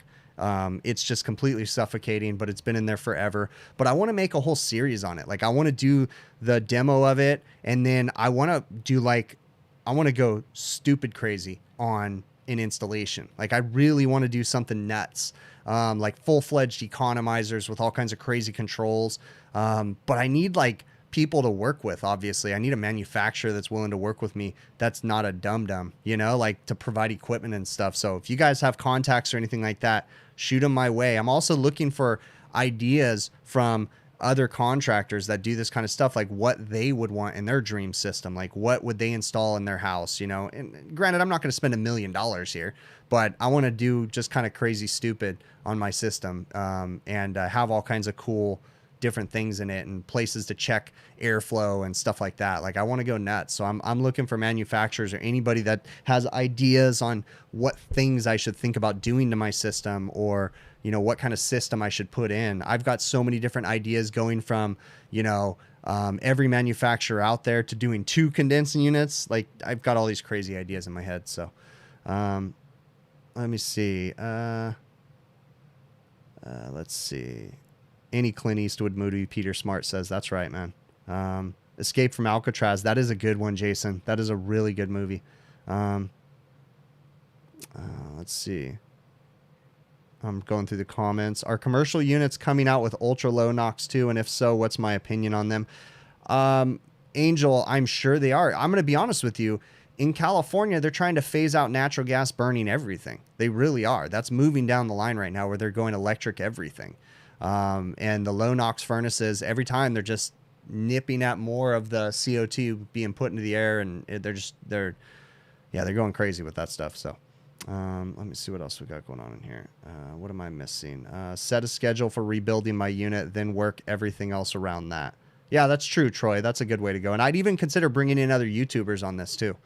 A: It's just completely suffocating, but it's been in there forever. But I want to make a whole series on it. Like, I want to do the demo of it, and then I want to go stupid crazy on an installation. Like, I really want to do something nuts, like full-fledged economizers with all kinds of crazy controls. But I need like people to work with. Obviously, I need a manufacturer that's willing to work with me. That's not a dum-dum, like to provide equipment and stuff. So if you guys have contacts or anything like that, shoot them my way. I'm also looking for ideas from other contractors that do this kind of stuff, like what they would want in their dream system, like what would they install in their house, and granted, I'm not going to spend $1 million here, but I want to do just kind of crazy stupid on my system, and have all kinds of cool different things in it and places to check airflow and stuff like that. Like, I want to go nuts. So I'm looking for manufacturers or anybody that has ideas on what things I should think about doing to my system, or what kind of system I should put in. I've got so many different ideas, going from every manufacturer out there to doing 2 condensing units. Like, I've got all these crazy ideas in my head. So Let me see. Let's see. Any Clint Eastwood movie, Peter Smart says. That's right, man. Escape from Alcatraz. That is a good one, Jason. That is a really good movie. Let's see. I'm going through the comments. Are commercial units coming out with ultra low NOx too? And if so, what's my opinion on them? Angel, I'm sure they are. I'm going to be honest with you. In California, they're trying to phase out natural gas burning everything. They really are. That's moving down the line right now where they're going electric everything. And the low NOx furnaces, every time they're just nipping at more of the CO2 being put into the air, and they're going crazy with that stuff. So let me see what else we got going on in here. What am I missing? Set a schedule for rebuilding my unit, then work everything else around that. Yeah, that's true, Troy. That's a good way to go. And I'd even consider bringing in other YouTubers on this too.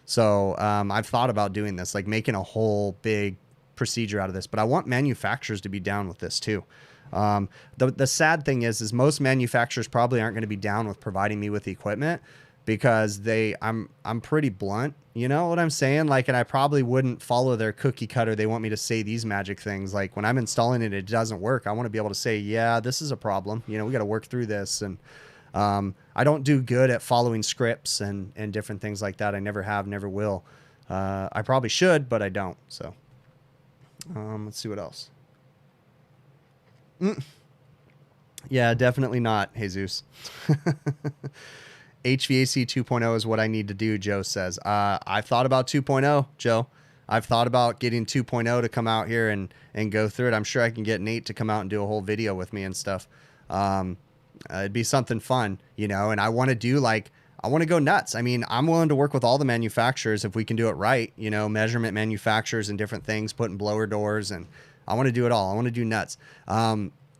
A: So I've thought about doing this, like making a whole big procedure out of this, but I want manufacturers to be down with this too. The sad thing is most manufacturers probably aren't going to be down with providing me with the equipment because I'm pretty blunt, you know what I'm saying? Like, and I probably wouldn't follow their cookie cutter. They want me to say these magic things. Like when I'm installing it, it doesn't work. I want to be able to say, yeah, this is a problem. You know, we got to work through this. And I don't do good at following scripts and different things like that. I never have, never will. I probably should, but I don't. So let's see what else. Yeah, definitely not, Jesus. HVAC 2.0 is what I need to do, Joe says. I've thought about 2.0, Joe. I've thought about getting 2.0 to come out here and go through it. I'm sure I can get Nate to come out and do a whole video with me and stuff. It'd be something fun, you know, and I want to go nuts. I mean, I'm willing to work with all the manufacturers if we can do it right, you know, measurement manufacturers and different things, putting blower doors, and I want to do it all. I want to do nuts.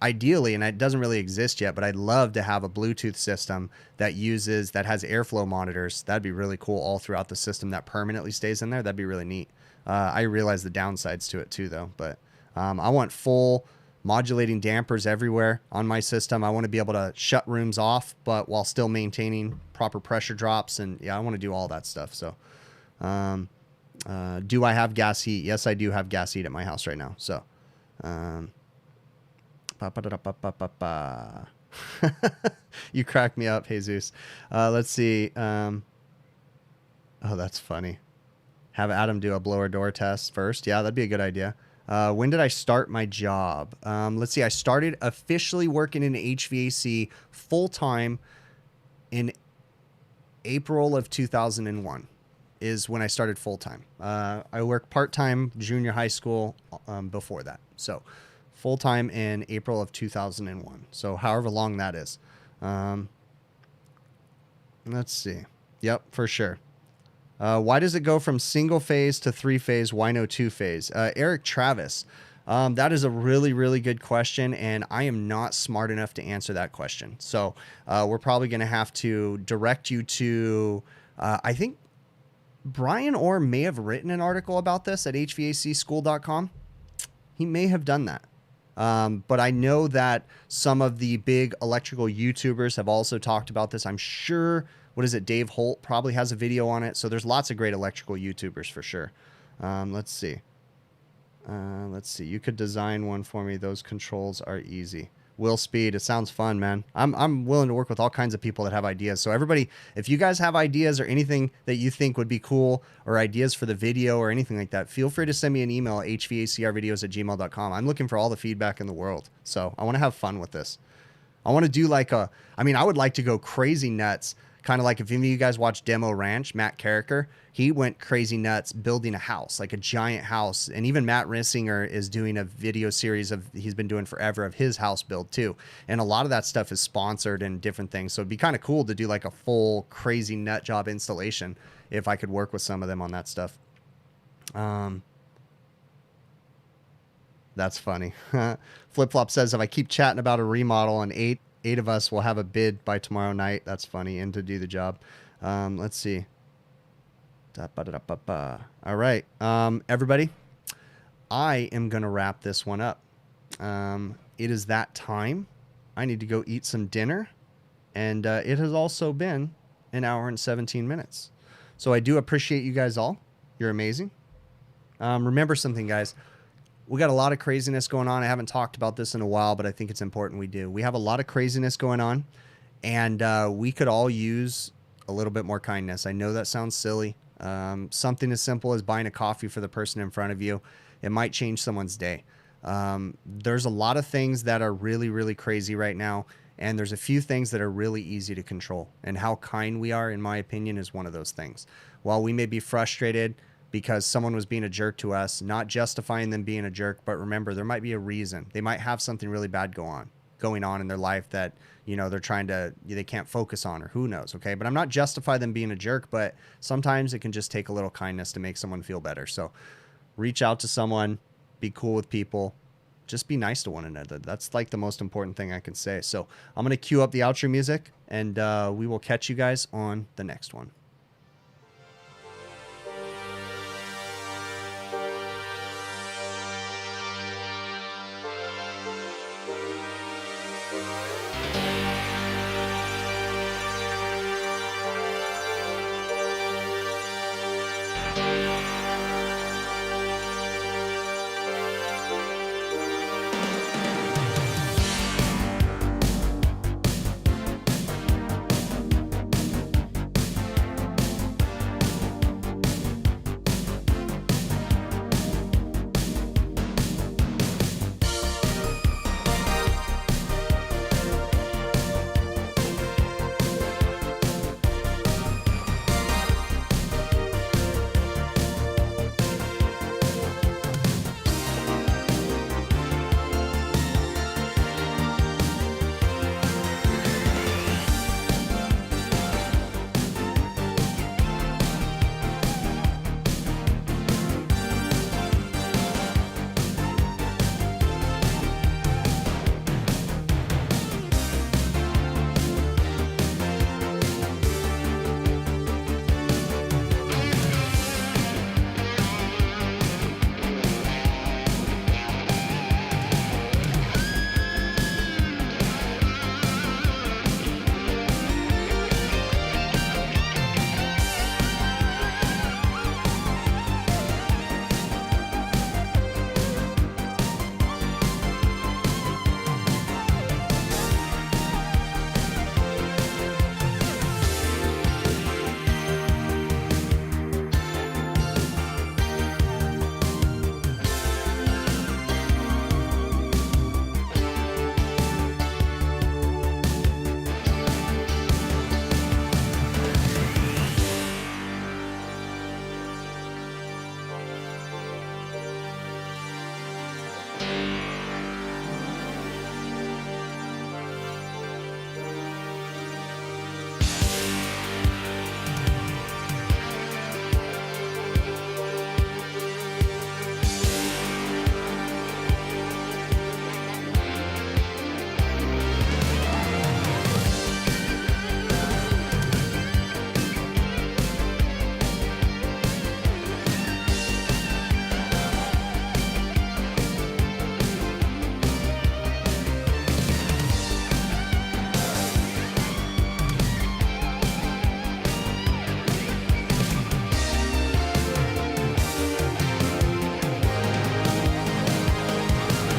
A: Ideally, and it doesn't really exist yet, but I'd love to have a Bluetooth system that has airflow monitors. That'd be really cool all throughout the system that permanently stays in there. That'd be really neat. I realize the downsides to it too, though, but I want full modulating dampers everywhere on my system. I want to be able to shut rooms off, but while still maintaining proper pressure drops. And yeah, I want to do all that stuff. So, do I have gas heat? Yes, I do have gas heat at my house right now. So, you crack me up, Jesus. Let's see. Oh, that's funny. Have Adam do a blower door test first. Yeah, that'd be a good idea. When did I start my job? Let's see. I started officially working in HVAC full-time in April of 2001 is when I started full-time. I worked part-time junior high school before that. So full-time in April of 2001. So however long that is. Let's see. Yep, for sure. Why does it go from single phase to 3-phase? Why no 2-phase? Eric Travis, that is a really, really good question, and I am not smart enough to answer that question. So we're probably going to have to direct you to, I think Brian Orr may have written an article about this at HVACschool.com. He may have done that. But I know that some of the big electrical YouTubers have also talked about this. I'm sure, what is it? Dave Holt probably has a video on it. So there's lots of great electrical YouTubers for sure. Let's see. You could design one for me. Those controls are easy. Will Speed. It sounds fun, man. I'm willing to work with all kinds of people that have ideas. So everybody, if you guys have ideas or anything that you think would be cool or ideas for the video or anything like that, feel free to send me an email at hvacrvideos@gmail.com. I'm looking for all the feedback in the world. So I want to have fun with this. I want to do I would like to go crazy nuts. Kind of like if any of you guys watch Demo Ranch, Matt Carricker, he went crazy nuts building a house, like a giant house. And even Matt Rissinger is doing a video series he's been doing forever of his house build too. And a lot of that stuff is sponsored and different things. So it'd be kind of cool to do like a full crazy nut job installation if I could work with some of them on that stuff. That's funny. Flip Flop says, if I keep chatting about a remodel and eight of us will have a bid by tomorrow night. That's funny. And to do the job. Let's see. All right. Everybody, I am going to wrap this one up. It is that time. I need to go eat some dinner. And it has also been an hour and 17 minutes. So I do appreciate you guys all. You're amazing. Remember something, guys. We got a lot of craziness going on. I haven't talked about this in a while, but I think it's important we do. We have a lot of craziness going on, and we could all use a little bit more kindness. I know that sounds silly. Something as simple as buying a coffee for the person in front of you, it might change someone's day. There's a lot of things that are really, really crazy right now, and there's a few things that are really easy to control. And how kind we are, in my opinion, is one of those things. While we may be frustrated because someone was being a jerk to us, not justifying them being a jerk, but remember, there might be a reason. They might have something really bad going on in their life that, you know, they can't focus on, or who knows. Okay. But I'm not justifying them being a jerk, but sometimes it can just take a little kindness to make someone feel better. So reach out to someone, be cool with people, just be nice to one another. That's like the most important thing I can say. So I'm going to cue up the outro music, and we will catch you guys on the next one.